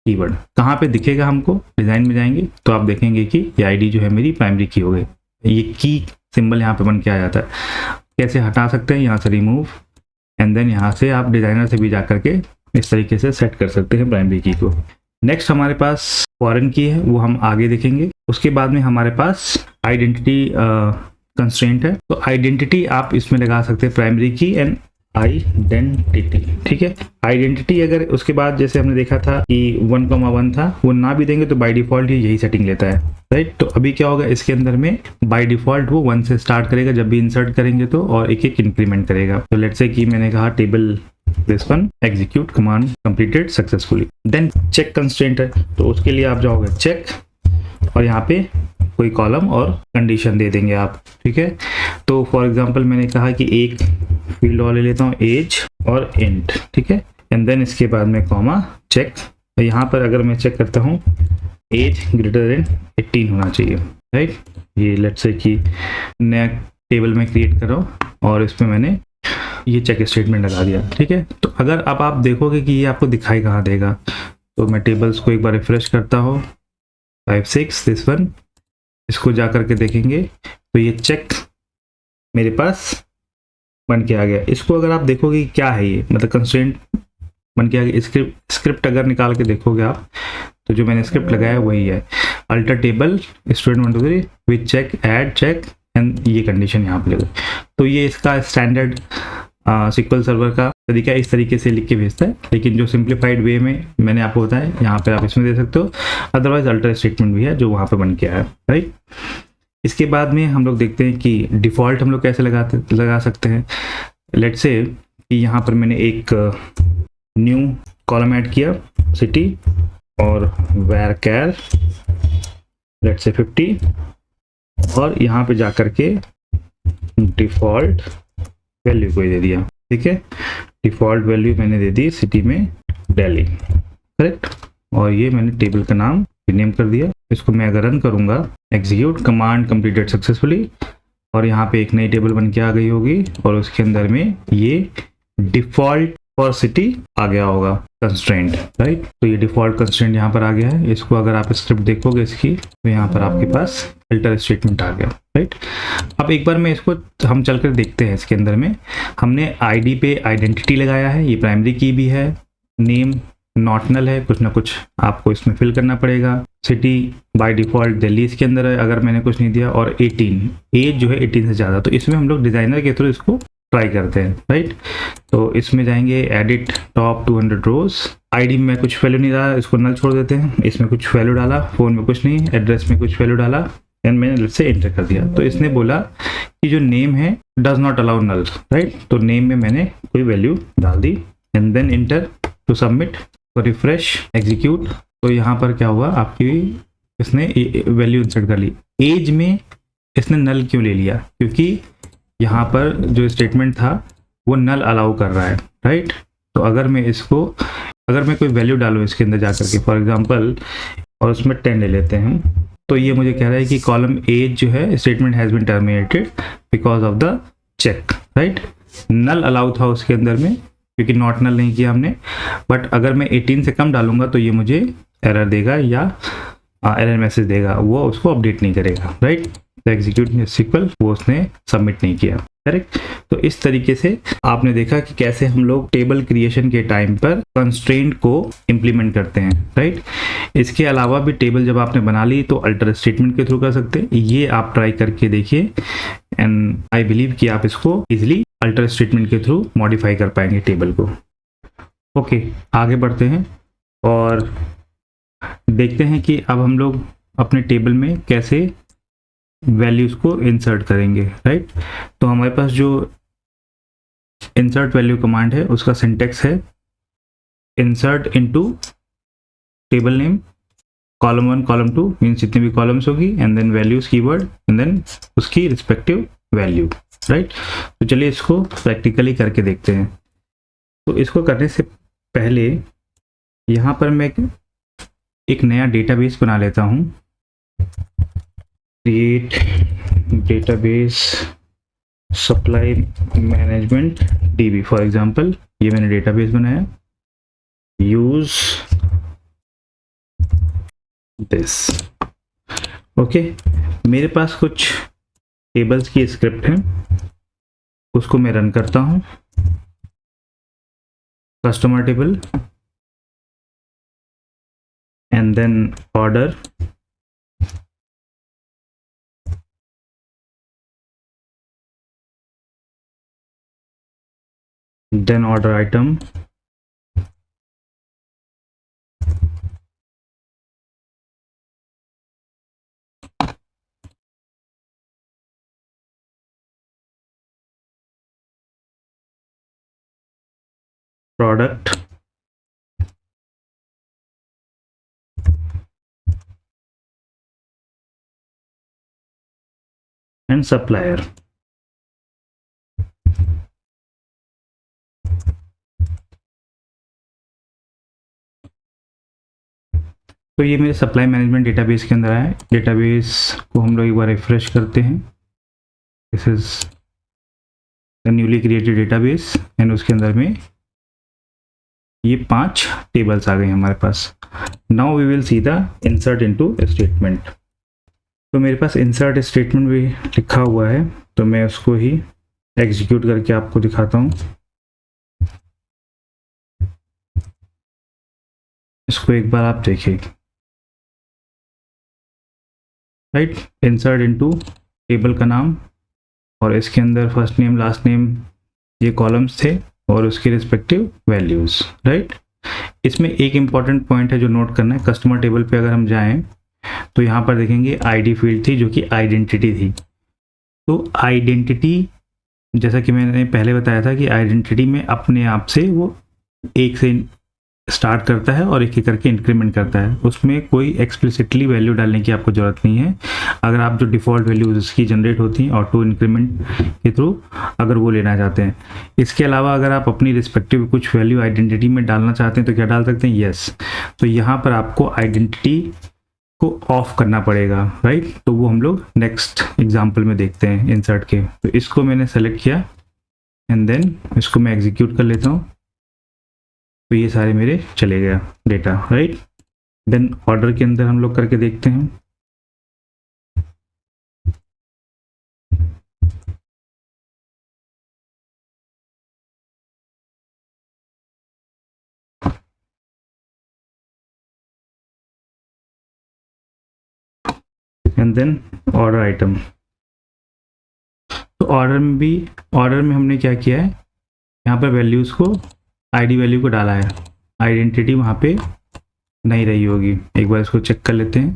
कीवर्ड। कहाँ पे दिखेगा हमको, डिज़ाइन में जाएंगे तो आप देखेंगे कि ये आईडी जो है मेरी प्राइमरी की हो गई, ये की सिंबल यहाँ पे बन के आ जाता है। कैसे हटा सकते हैं, यहाँ से रिमूव एंड देन यहाँ से आप डिज़ाइनर से भी जा करके इस तरीके से सेट कर सकते हैं प्राइमरी की को। नेक्स्ट हमारे पास फॉरेन की है, वो हम आगे देखेंगे। उसके बाद में हमारे पास आइडेंटिटी कंस्ट्रेंट है, तो आइडेंटिटी आप इसमें लगा सकते हैं प्राइमरी की एंड आइडेंटिटी। ठीक है, आइडेंटिटी अगर उसके बाद जैसे हमने देखा था कि 1,1 था वो ना भी देंगे तो बाय डिफॉल्ट ही यही सेटिंग लेता है। राइट, तो अभी क्या होगा इसके अंदर में बाय डिफॉल्ट वो 1 से स्टार्ट करेगा जब भी इंसर्ट करेंगे तो, और एक एक इंक्रीमेंट करेगा। तो लेट्स से कि मैंने कहा table this one execute command completed successfully. Then check constraint है, तो उसके लिए आप जाओगे चेक और यहाँ पे कोई कॉलम और कंडीशन दे देंगे आप। ठीक है, तो फॉर एग्जांपल मैंने कहा कि एक फील्ड और ले लेता हूँ एज और इंट। ठीक है, एंड देन इसके बाद में कॉमा चेक, यहाँ पर अगर मैं चेक करता हूँ एज ग्रेटर देन 18 होना चाहिए। राइट, ये लेट्स से कि नया टेबल में क्रिएट कर रहा हूँ और इसमें मैंने ये चेक स्टेटमेंट लगा दिया, ठीक है। तो अगर अब आप देखोगे कि ये आपको दिखाई कहाँ देगा, तो मैं टेबल्स को एक बार रिफ्रेश करता हूँ, 5 6 दिस वन, इसको जा करके देखेंगे तो ये चेक मेरे पास बन के आ गया। इसको अगर आप देखोगे क्या है ये, मतलब कंस्ट्रेंट बन के आ गया। स्क्रिप्ट अगर निकाल के देखोगे आप, तो जो मैंने स्क्रिप्ट लगाया वही है, alter table student 1 2 3 with check add check and ये कंडीशन यहाँ पे लगे। तो ये इसका स्टैंडर्ड SQL सर्वर का तरीका इस तरीके से लिख के भेजता है, लेकिन जो सिंप्लीफाइड वे में मैंने आपको बताया यहाँ पे आप इसमें दे सकते हो। अदरवाइज अल्टर स्टेटमेंट भी है जो वहाँ पे बन के आया, राइट। इसके बाद में हम लोग देखते हैं कि डिफ़ॉल्ट हम लोग कैसे लगा सकते हैं। लेट्स से कि यहाँ पर मैंने एक न्यू कॉलम ऐड किया, सिटी, और varchar लेट्स से 50, और यहाँ पे जा करके डिफ़ॉल्ट वैल्यू को दे दिया, ठीक है। डिफ़ॉल्ट वैल्यू मैंने दे दी सिटी में दिल्ली, करेक्ट। और ये मैंने टेबल का नाम नेम कर दिया। इसको मैं अगर रन करूँगा, एग्जीक्यूट, कमांड कंप्लीटेड सक्सेसफुली, और यहाँ पे एक नई टेबल बन के आ गई होगी, और उसके अंदर में ये डिफ़ॉल्ट फॉर सिटी आ गया होगा कंस्ट्रेंट, राइट। तो ये डिफ़ॉल्ट कंस्ट्रेंट यहाँ पर आ गया है। इसको अगर आप स्क्रिप्ट देखोगे इसकी, तो यहाँ पर आपके पास अल्टर स्टेटमेंट आ गया, राइट। अब एक बार मैं इसको हम चल कर देखते हैं। इसके अंदर में हमने आईडी पे आइडेंटिटी लगाया है, ये प्राइमरी की भी है, नेम नॉट नल है, कुछ ना कुछ आपको इसमें फिल करना पड़ेगा। सिटी बाय डिफ़ॉल्ट दिल्ली इसके अंदर है अगर मैंने कुछ नहीं दिया, और 18 एज जो है 18 से ज़्यादा। तो इसमें हम लोग डिज़ाइनर के थ्रू इसको ट्राई करते हैं, राइट। तो इसमें जाएंगे एडिट टॉप 200 रोज, आईडी में कुछ वैल्यू नहीं डाला, इसको नल छोड़ देते हैं। इसमें कुछ वैल्यू डाला, फ़ोन में कुछ नहीं, एड्रेस में कुछ वैल्यू डाला, एंड मैंने से एंटर कर दिया। तो इसने बोला कि जो नेम है does not allow null, right. तो नेम में मैंने कोई वैल्यू डाल दी, and then enter to submit. तो रिफ्रेश, एग्जीक्यूट, तो यहाँ पर क्या हुआ, आपकी इसने वैल्यू इंसर्ट कर ली। एज में इसने नल क्यों ले लिया, क्योंकि यहाँ पर जो स्टेटमेंट था वो नल अलाउ कर रहा है, राइट। तो अगर मैं इसको, अगर मैं कोई वैल्यू डालूँ इसके अंदर जा करके, फॉर एग्जांपल, और उसमें 10 ले लेते हैं, तो ये मुझे कह रहा है कि कॉलम एज जो है statement has been terminated because of the check, right. Null allow था उसके अंदर में, क्योंकि नॉट नल नहीं किया हमने। बट अगर मैं 18 से कम डालूंगा तो ये मुझे एरर देगा या एरर मैसेज देगा, वो उसको अपडेट नहीं करेगा, राइट। तो एग्जीक्यूट SQL वो उसने सबमिट नहीं किया, करेक्ट। तो इस तरीके से आपने देखा कि कैसे हम लोग टेबल क्रिएशन के टाइम पर कंस्ट्रेंट को इम्प्लीमेंट करते हैं, राइट। इसके अलावा भी टेबल जब आपने बना ली तो अल्टर स्टेटमेंट के थ्रू कर सकते हैं। ये आप ट्राई करके देखिए, एंड आई बिलीव कि आप इसको इजिली अल्टर स्टेटमेंट के थ्रू मॉडिफाई कर पाएंगे टेबल को। ओके, आगे बढ़ते हैं और देखते हैं कि अब हम लोग अपने टेबल में कैसे वैल्यूज़ को इंसर्ट करेंगे, राइट। तो हमारे पास जो इंसर्ट वैल्यू कमांड है उसका सिंटेक्स है insert into table name column 1 column 2 means जितनी भी कॉलम्स होगी, and then values keyword, and then उसकी रिस्पेक्टिव वैल्यू, राइट। तो चलिए इसको प्रैक्टिकली करके देखते हैं। तो इसको करने से पहले यहाँ पर मैं एक नया डेटाबेस बना लेता हूँ। Create database supply management DB for example, ये मैंने डेटाबेस बनाया। Use this, okay. मेरे पास कुछ टेबल्स की स्क्रिप्ट है, उसको मैं रन करता हूँ। Customer table, and then order, then order item, product, and supplier। तो ये मेरे सप्लाई मैनेजमेंट डेटाबेस के अंदर है। डेटाबेस को हम लोग एक बार रिफ्रेश करते हैं। This is newly created database and उसके अंदर में ये 5 टेबल्स आ गए हमारे पास। Now we will see the insert into statement. तो मेरे पास इंसर्ट स्टेटमेंट भी लिखा हुआ है, तो मैं उसको ही एग्जीक्यूट करके आपको दिखाता हूँ। इसको एक बार आप देखिए। राइट, इंसर्ट इनटू टेबल का नाम और इसके अंदर फर्स्ट नेम लास्ट नेम ये कॉलम्स थे और उसके रिस्पेक्टिव वैल्यूज़। राइट, इसमें एक इम्पॉर्टेंट पॉइंट है जो नोट करना है। कस्टमर टेबल पे अगर हम जाएं तो यहाँ पर देखेंगे आईडी फील्ड थी जो कि आइडेंटिटी थी। तो आइडेंटिटी, जैसा कि मैंने पहले बताया था कि आइडेंटिटी में अपने आप से वो एक से स्टार्ट करता है और एक एक करके इंक्रीमेंट करता है, उसमें कोई एक्सप्लिसिटली वैल्यू डालने की आपको ज़रूरत नहीं है। अगर आप जो डिफ़ॉल्ट वैल्यूज उसकी जनरेट होती हैं ऑटो इंक्रीमेंट के थ्रू, अगर वो लेना चाहते हैं। इसके अलावा अगर आप अपनी रिस्पेक्टिव कुछ वैल्यू आइडेंटिटी में डालना चाहते हैं तो क्या डाल सकते हैं, यस। तो यहाँ पर आपको आइडेंटिटी को ऑफ करना पड़ेगा। राइट, तो वो हम लोग नेक्स्ट एग्जाम्पल में देखते हैं इंसर्ट के। तो इसको मैंने सेलेक्ट किया एंड देन इसको मैं एग्जीक्यूट कर लेता हूँ, तो ये सारे मेरे चले गया डेटा। राइट, देन ऑर्डर के अंदर हम लोग करके देखते हैं। And then order item. तो ऑर्डर में हमने क्या किया है, यहाँ पर वैल्यूज़ को आईडी वैल्यू को डाला है, आइडेंटिटी वहाँ पे नहीं रही होगी। एक बार इसको चेक कर लेते हैं।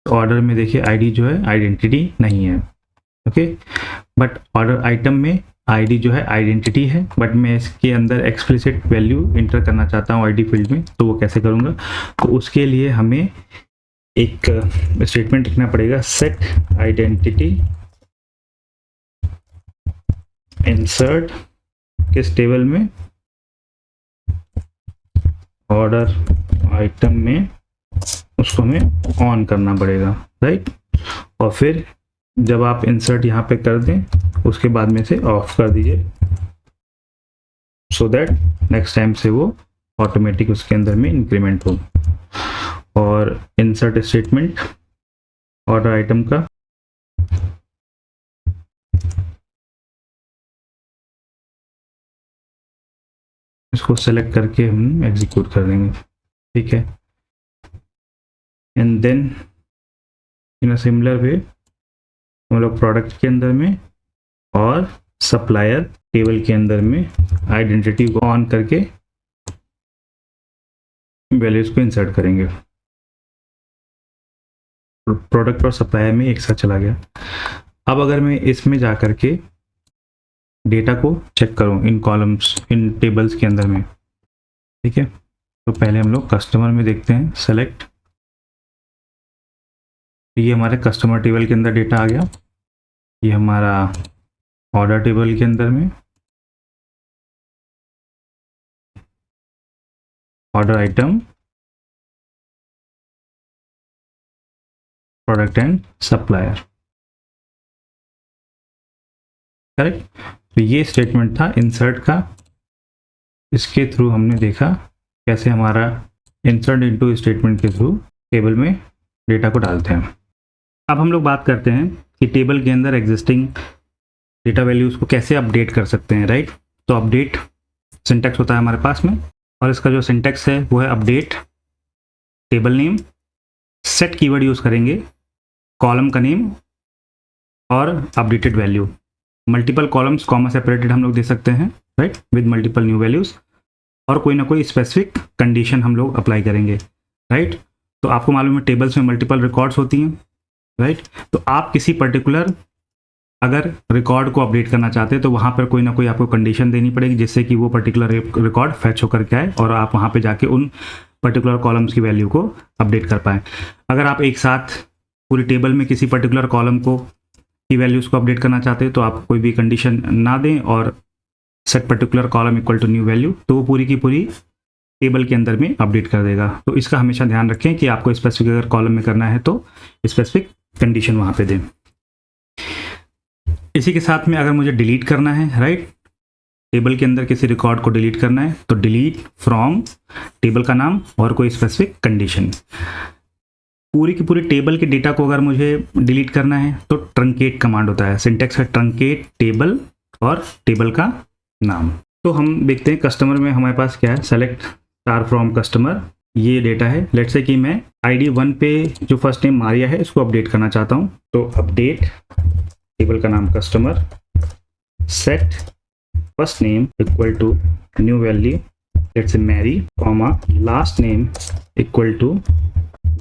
तो ऑर्डर में देखिए आईडी जो है आइडेंटिटी नहीं है। ओके, बट ऑर्डर आइटम में आईडी जो है आइडेंटिटी है, बट मैं इसके अंदर एक्सप्लिसिट वैल्यू इंटर करना चाहता हूँ आईडी फील्ड में। तो वो कैसे करूँगा, तो उसके लिए हमें एक स्टेटमेंट लिखना पड़ेगा, सेट आइडेंटिटी इंसर्ट किस टेबल में, ऑर्डर आइटम में, उसको हमें ऑन करना पड़ेगा। राइट, और फिर जब आप इंसर्ट यहाँ पे कर दें उसके बाद में से ऑफ कर दीजिए, सो दैट नेक्स्ट टाइम से वो ऑटोमेटिक उसके अंदर में इंक्रीमेंट हो। और इंसर्ट स्टेटमेंट ऑर्डर आइटम का इसको सेलेक्ट करके हम एग्जीक्यूट कर देंगे। ठीक है, and then in a similar way हम लोग प्रोडक्ट के अंदर में और सप्लायर टेबल के अंदर में आइडेंटिटी को ऑन करके वैल्यूज को इंसर्ट करेंगे। प्रोडक्ट और सप्लायर में एक साथ चला गया। अब अगर मैं इसमें जा कर के डेटा को चेक करूं इन कॉलम्स, इन टेबल्स के अंदर में, ठीक है, तो पहले हम लोग कस्टमर में देखते हैं, सेलेक्ट। ये हमारे कस्टमर टेबल के अंदर डेटा आ गया। ये हमारा ऑर्डर टेबल के अंदर में order item, product and supplier. Correct, तो ये स्टेटमेंट था इंसर्ट का। इसके थ्रू हमने देखा कैसे हमारा इंसर्ट इनटू स्टेटमेंट के थ्रू टेबल में डेटा को डालते हैं। अब हम लोग बात करते हैं कि टेबल के अंदर एग्जिस्टिंग डेटा वैल्यूज को कैसे अपडेट कर सकते हैं। राइट, तो अपडेट सिंटैक्स होता है हमारे पास में, और इसका जो सिंटैक्स है वो है update table name, set keyword use करेंगे, कॉलम का नेम और updated value. Multiple columns comma separated हम लोग दे सकते हैं, right, with multiple new values, और कोई ना कोई स्पेसिफिक कंडीशन हम लोग अप्लाई करेंगे। राइट, तो आपको मालूम है टेबल्स में मल्टीपल रिकॉर्ड्स होती हैं। राइट, तो आप किसी पर्टिकुलर अगर रिकॉर्ड को अपडेट करना चाहते हैं तो वहाँ पर कोई ना कोई आपको कंडीशन देनी पड़ेगी जिससे कि वो पर्टिकुलर रिकॉर्ड फैच होकर के आए और आप वहाँ पे जाके उन पर्टिकुलर कॉलम्स की वैल्यू को अपडेट कर पाएँ। अगर आप एक साथ पूरी टेबल में किसी पर्टिकुलर कॉलम को की वैल्यूज़ को अपडेट करना चाहते हैं तो आप कोई भी कंडीशन ना दें और set particular column equal to new value, तो वो पूरी की पूरी टेबल के अंदर में अपडेट कर देगा। तो इसका हमेशा ध्यान रखें कि आपको स्पेसिफिक अगर कॉलम में करना है तो स्पेसिफिक कंडीशन वहाँ पे दें। इसी के साथ में अगर मुझे डिलीट करना है, राइट, टेबल के अंदर किसी रिकॉर्ड को डिलीट करना है तो डिलीट फ्रॉम टेबल का नाम और कोई स्पेसिफिक कंडीशन। पूरी की पूरी टेबल के डेटा को अगर मुझे डिलीट करना है तो ट्रंकेट कमांड होता है, सिंटेक्स है ट्रंकेट टेबल और टेबल का नाम। तो हम देखते हैं कस्टमर में हमारे पास क्या है, सेलेक्ट स्टार फ्रॉम कस्टमर, ये डेटा है। लेट्स से कि मैं ID 1 पे जो फर्स्ट नेम मारिया है इसको अपडेट करना चाहता हूँ, तो अपडेट टेबल का नाम customer, set first name equal to new value let's say Mary, comma last name equal to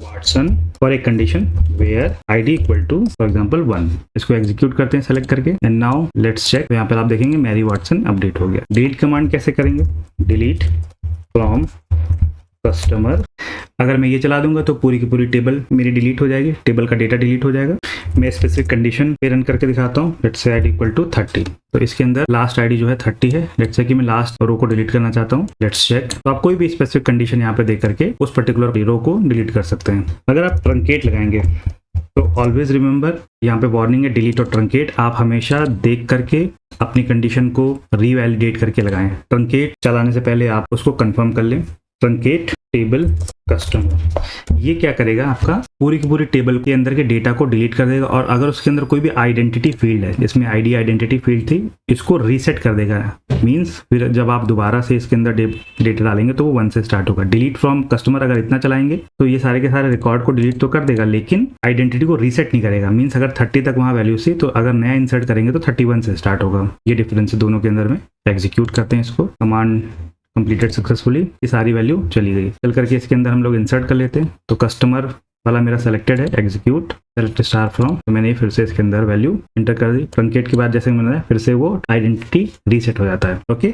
Watson for एक condition where ID equal to for example 1। इसको एग्जीक्यूट करते हैं सेलेक्ट करके एंड नाउ लेट्स चेक। तो यहाँ पर आप देखेंगे मैरी वाटसन अपडेट हो गया। डिलीट कमांड कैसे करेंगे, डिलीट फ्रॉम कस्टमर। अगर मैं ये चला दूंगा तो पूरी की पूरी टेबल मेरी डिलीट हो जाएगी, टेबल का डेटा डिलीट हो जाएगा। मैं स्पेसिफिक कंडीशन पे रन करके दिखाता हूँ। Let's say ID equal to 30, तो इसके अंदर लास्ट ID जो है 30 है। लेट्स से कि मैं लास्ट रो को डिलीट करना चाहता हूँ, लेट्स चेक। तो आप कोई भी स्पेसिफिक कंडीशन यहाँ पे दे करके उस पर्टिकुलर रो को डिलीट कर सकते हैं। अगर आप ट्रंकेट लगाएंगे तो ऑलवेज रिमेंबर, यहाँ पे वार्निंग है डिलीट और ट्रंकेट, आप हमेशा देख करके अपनी कंडीशन को रीवैलिडेट करके लगाएं। ट्रंकेट चलाने से पहले आप उसको कंफर्म कर लें। ट्रंकेट टेबल कस्टमर, ये क्या करेगा, आपका पूरी की पूरी टेबल के अंदर के डेटा को डिलीट कर देगा और अगर उसके अंदर कोई भी आइडेंटिटी फील्ड है, जिसमें ID आइडेंटिटी फील्ड थी, इसको रीसेट कर देगा। मींस फिर जब आप दोबारा से इसके अंदर डेटा डालेंगे तो वो 1 से स्टार्ट होगा। डिलीट फ्रॉम कस्टमर अगर इतना चलाएंगे तो ये सारे के सारे रिकॉर्ड को डिलीट तो कर देगा लेकिन आइडेंटिटी को रीसेट नहीं करेगा। मींस अगर 30 तक वहाँ वैल्यू थी तो अगर नया इंसर्ट करेंगे तो 31 से स्टार्ट होगा। ये डिफरेंस है दोनों के अंदर में। एग्जीक्यूट करते हैं इसको, कमांड कंप्लीटेड सक्सेसफुली, ये सारी वैल्यू चली गई। चल करके इसके अंदर हम लोग इंसर्ट कर लेते हैं। तो कस्टमर वाला मेरा सेलेक्टेड है, एग्जीक्यूट सेलेक्ट स्टार फ्रॉम, तो मैंने फिर से इसके अंदर वैल्यू इंटर कर दी। ट्रंकेट के बाद जैसे मैंने फिर से वो आइडेंटिटी रीसेट हो जाता है। ओके,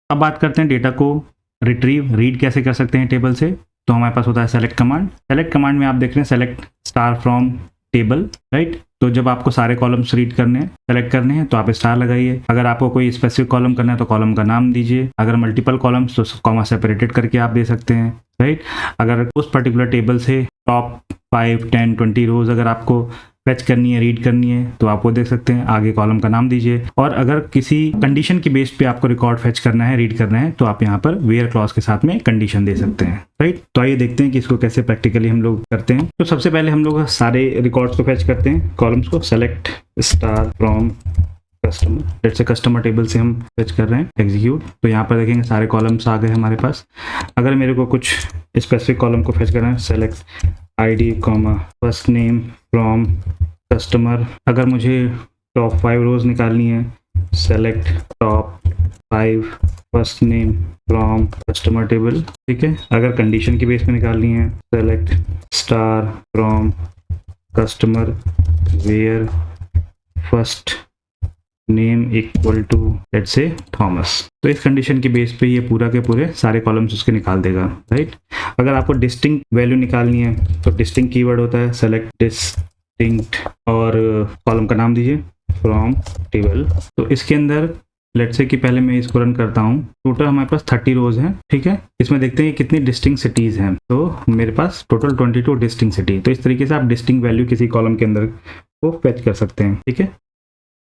अब बात करते हैं डेटा को रिट्रीव रीड कैसे कर सकते हैं टेबल से। तो हमारे पास होता है सेलेक्ट कमांड। सेलेक्ट कमांड में आप देख रहे हैं select star from table, right. तो जब आपको सारे कॉलम्स रीड करने हैं, सेलेक्ट करने हैं, तो आप स्टार लगाइए। अगर आपको कोई स्पेसिफिक कॉलम करना है तो कॉलम का नाम दीजिए। अगर मल्टीपल कॉलम्स तो कॉमा सेपरेटेड करके आप दे सकते हैं, राइट। अगर उस पर्टिकुलर टेबल से टॉप 5, 10, 20 रोज अगर आपको फेच करनी है, रीड करनी है, तो आप वो देख सकते हैं। आगे कॉलम का नाम दीजिए। और अगर किसी कंडीशन की बेस पे आपको रिकॉर्ड फेच करना है, रीड करना है, तो आप यहाँ पर वेयर क्लॉज के साथ में कंडीशन दे सकते हैं, राइट। तो आइए देखते हैं कि इसको कैसे प्रैक्टिकली हम लोग करते हैं। तो सबसे पहले हम लोग सारे रिकॉर्ड्स को फेच करते हैं, कॉलम्स को। Select star from customer, let's say customer table से हम फेच कर रहे हैं, एग्जीक्यूट। तो यहाँ पर देखेंगे सारे कॉलम्स आ गए हमारे पास। अगर मेरे को कुछ स्पेसिफिक कॉलम को फेच करना है, select ID comma first name from customer. अगर मुझे टॉप 5 रोज निकालनी है, select top 5 first name from customer table, ठीक है। अगर कंडीशन की बेस पे निकालनी है, select star from customer where first name equal to let's say Thomas. तो इस कंडीशन की बेस पे ये पूरा के पूरे सारे कॉलम्स उसके निकाल देगा, राइट। अगर आपको डिस्टिंक्ट वैल्यू निकालनी है तो डिस्टिंक्ट कीवर्ड होता है, सेलेक्ट डिस्टिंक्ट और कॉलम का नाम दीजिए फ्रॉम टेबल। तो इसके अंदर लेट्स से कि पहले मैं इसको रन करता हूँ। टोटल हमारे पास 30 रोज हैं, ठीक है। इसमें देखते हैं कितनी डिस्टिंक्ट सिटीज हैं। तो मेरे पास टोटल 22 डिस्टिंक्ट सिटी। तो इस तरीके से आप डिस्टिंक्ट वैल्यू किसी कॉलम के अंदर को फेच कर सकते हैं, ठीक है।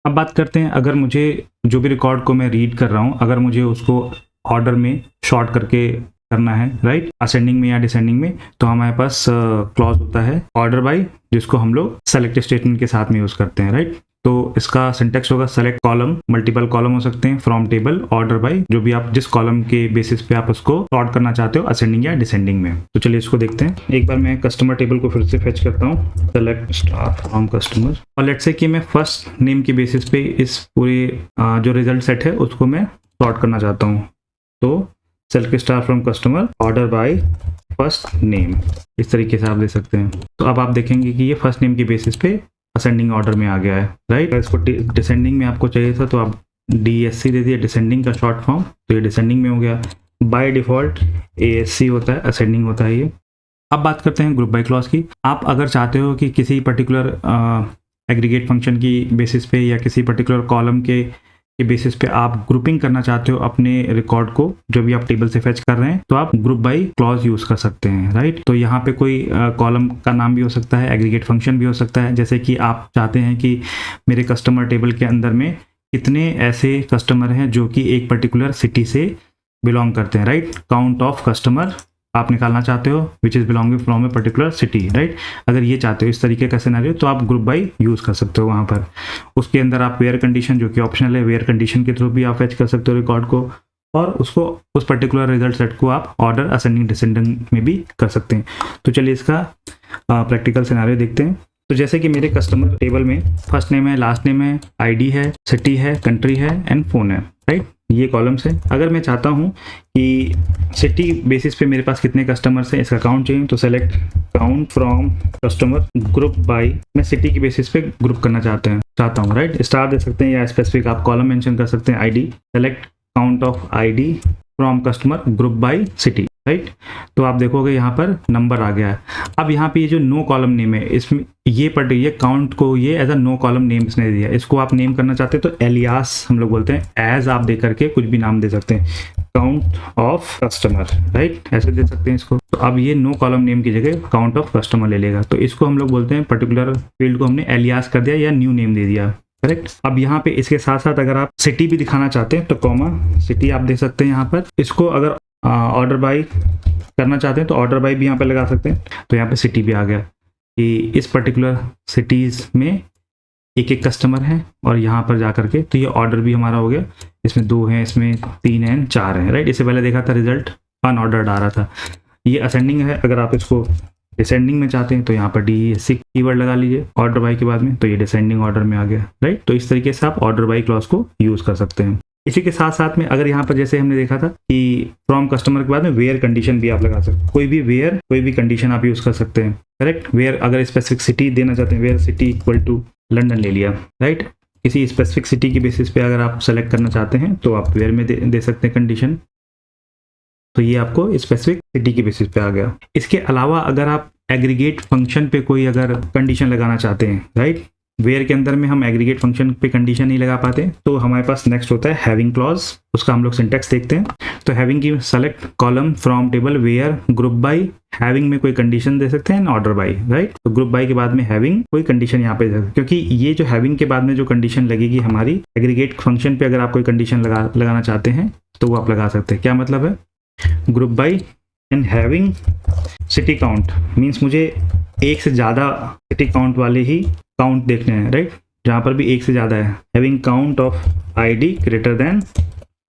अब बात करते हैं, अगर मुझे जो भी रिकॉर्ड को मैं रीड कर रहा हूँ, अगर मुझे उसको ऑर्डर में शॉर्ट करके करना है, राइट, असेंडिंग में या डिसेंडिंग में, तो हमारे पास क्लॉज होता है ऑर्डर बाय, जिसको हम लोग सेलेक्ट स्टेटमेंट के साथ में यूज करते हैं, राइट। तो इसका सिंटेक्स होगा सेलेक्ट कॉलम, मल्टीपल कॉलम हो सकते हैं, फ्रॉम टेबल, ऑर्डर बाय, जो भी आप जिस कॉलम के बेसिस पे आप उसको सॉर्ट करना चाहते हो, असेंडिंग या डिसेंडिंग में। तो चलिए इसको देखते हैं। एक बार मैं कस्टमर टेबल को फिर से फेच करता हूँ, सेलेक्ट स्टार फ्रॉम कस्टमर, और लेट्स से कि मैं फर्स्ट नेम की बेसिस पे इस पूरे जो रिजल्ट सेट है उसको मैं सॉर्ट करना चाहता हूँ। तो select star from customer, order by first name, इस तरीके से आप दे सकते हैं। तो अब आप देखेंगे कि ये फर्स्ट नेम की बेसिस पे असेंडिंग ऑर्डर में आ गया है, राइट। इसको डिसेंडिंग में आपको चाहिए था तो आप DSC दे दिया, डिसेंडिंग का शॉर्ट फॉर्म, तो ये डिसेंडिंग में हो गया। बाय डिफॉल्ट ASC होता है, असेंडिंग होता है ये। अब बात करते हैं ग्रुप बाय क्लॉज की। आप अगर चाहते हो कि किसी पर्टिकुलर एग्रीगेट फंक्शन की बेसिस पे या किसी पर्टिकुलर कॉलम के के बेसिस पे आप ग्रुपिंग करना चाहते हो अपने रिकॉर्ड को, जो भी आप टेबल से फेच कर रहे हैं, तो आप ग्रुप बाय क्लॉज यूज कर सकते हैं, राइट। तो यहाँ पे कोई कॉलम का नाम भी हो सकता है, एग्रीगेट फंक्शन भी हो सकता है, जैसे कि आप चाहते हैं कि मेरे कस्टमर टेबल के अंदर में कितने ऐसे कस्टमर हैं जो कि एक पर्टिकुलर सिटी से बिलोंग करते हैं, राइट। काउंट ऑफ कस्टमर आप निकालना चाहते हो which is belonging from a particular city, right. अगर ये चाहते हो इस तरीके का सिनेरियो, तो आप ग्रुप बाय यूज कर सकते हो वहाँ पर। उसके अंदर आप वेयर कंडीशन, जो कि ऑप्शनल है, वेयर कंडीशन के थ्रू भी आप फेच कर सकते हो रिकॉर्ड को, और उसको उस पर्टिकुलर रिजल्ट सेट को आप ऑर्डर असेंडिंग डिसेंडिंग में भी कर सकते हैं। तो चलिए इसका प्रैक्टिकल सिनेरियो देखते हैं। तो जैसे कि मेरे कस्टमर टेबल में फर्स्ट नेम है, लास्ट नेम है, आईडी है, सिटी है, कंट्री है एंड फोन है, राइट। ये कॉलम्स है। अगर मैं चाहता हूँ कि सिटी बेसिस पे मेरे पास कितने कस्टमर्स हैं, इसका काउंट चाहिए, तो select count from customer group by, मैं सिटी की बेसिस पे ग्रुप करना चाहता हूँ, राइट। स्टार दे सकते हैं या स्पेसिफिक आप कॉलम मेंशन कर सकते हैं, ID, select count of ID from customer group by city, right. तो आप देखोगे यहाँ पर नंबर आ गया है। अब यहाँ पे ये जो नो कॉलम नेम है, इसमें ये काउंट को ये as a no column name इसने दिया। इसको आप नेम करना चाहते हैं तो एलियास हम लोग बोलते हैं, एज आप दे करके कुछ भी नाम दे सकते हैं, काउंट ऑफ कस्टमर, राइट, ऐसे दे सकते हैं इसको। तो अब ये नो कॉलम नेम की जगह काउंट ऑफ कस्टमर ले लेगा। तो इसको हम लोग बोलते हैं, पर्टिकुलर फील्ड को हमने एलियास कर दिया या न्यू नेम दे दिया, करेक्ट। अब यहाँ पे इसके साथ साथ अगर आप सिटी भी दिखाना चाहते हैं तो कॉमा सिटी आप दे सकते हैं यहाँ पर। इसको अगर ऑर्डर बाय करना चाहते हैं तो ऑर्डर बाय भी यहाँ पे लगा सकते हैं। तो यहाँ पे सिटी भी आ गया कि इस पर्टिकुलर सिटीज़ में एक एक कस्टमर है, और यहाँ पर जा करके तो ये ऑर्डर भी हमारा हो गया। इसमें 2 हैं, इसमें 3 हैं, 4 हैं, राइट। इससे पहले देखा था रिजल्ट अनऑर्डर्ड आ रहा था। ये असेंडिंग है। अगर आप इसको डिसेंडिंग में चाहते हैं तो यहाँ पर DESC कीवर्ड लगा लीजिए ऑर्डर बाय के बाद में, तो ये डिसेंडिंग ऑर्डर में आ गया, राइट। तो इस तरीके से आप ऑर्डर बाय क्लॉज को यूज़ कर सकते हैं। इसी के साथ साथ में अगर यहाँ पर जैसे हमने देखा था कि फ्रॉम कस्टमर के बाद में वेयर कंडीशन भी आप लगा सकते हैं। कोई भी वेयर, कोई भी कंडीशन आप यूज़ कर सकते हैं, करेक्ट। वेयर अगर स्पेसिफिक सिटी देना चाहते हैं, where city equal to London ले लिया, राइट। किसी स्पेसिफिक सिटी की बेसिस पे अगर आप सेलेक्ट करना चाहते हैं तो आप वेयर में दे सकते हैं कंडीशन। तो ये आपको स्पेसिफिक सिटी की बेसिस पे आ गया। इसके अलावा अगर आप एग्रीगेट फंक्शन पे कोई अगर कंडीशन लगाना चाहते हैं, राइट, वेयर के अंदर में हम एग्रीगेट फंक्शन पे कंडीशन नहीं लगा पाते, तो हमारे पास नेक्स्ट होता है हैविंग क्लॉज। उसका हम लोग सिंटेक्स देखते हैं। तो हैविंग की select column from table where group by, having में कोई कंडीशन दे सकते हैं, ऑर्डर बाय, राइट। तो ग्रुप बाय के बाद में हैविंग कोई कंडीशन यहाँ पे, क्योंकि ये जो हैविंग के बाद में जो कंडीशन लगेगी हमारी एग्रीगेट फंक्शन पे, अगर आप कोई कंडीशन लगाना चाहते हैं तो वो आप लगा सकते हैं। क्या मतलब है, group by and having city count means मुझे एक से ज़्यादा सिटी काउंट वाले ही काउंट देखने हैं, राइट। जहाँ पर भी एक से ज़्यादा है, having count of ID greater than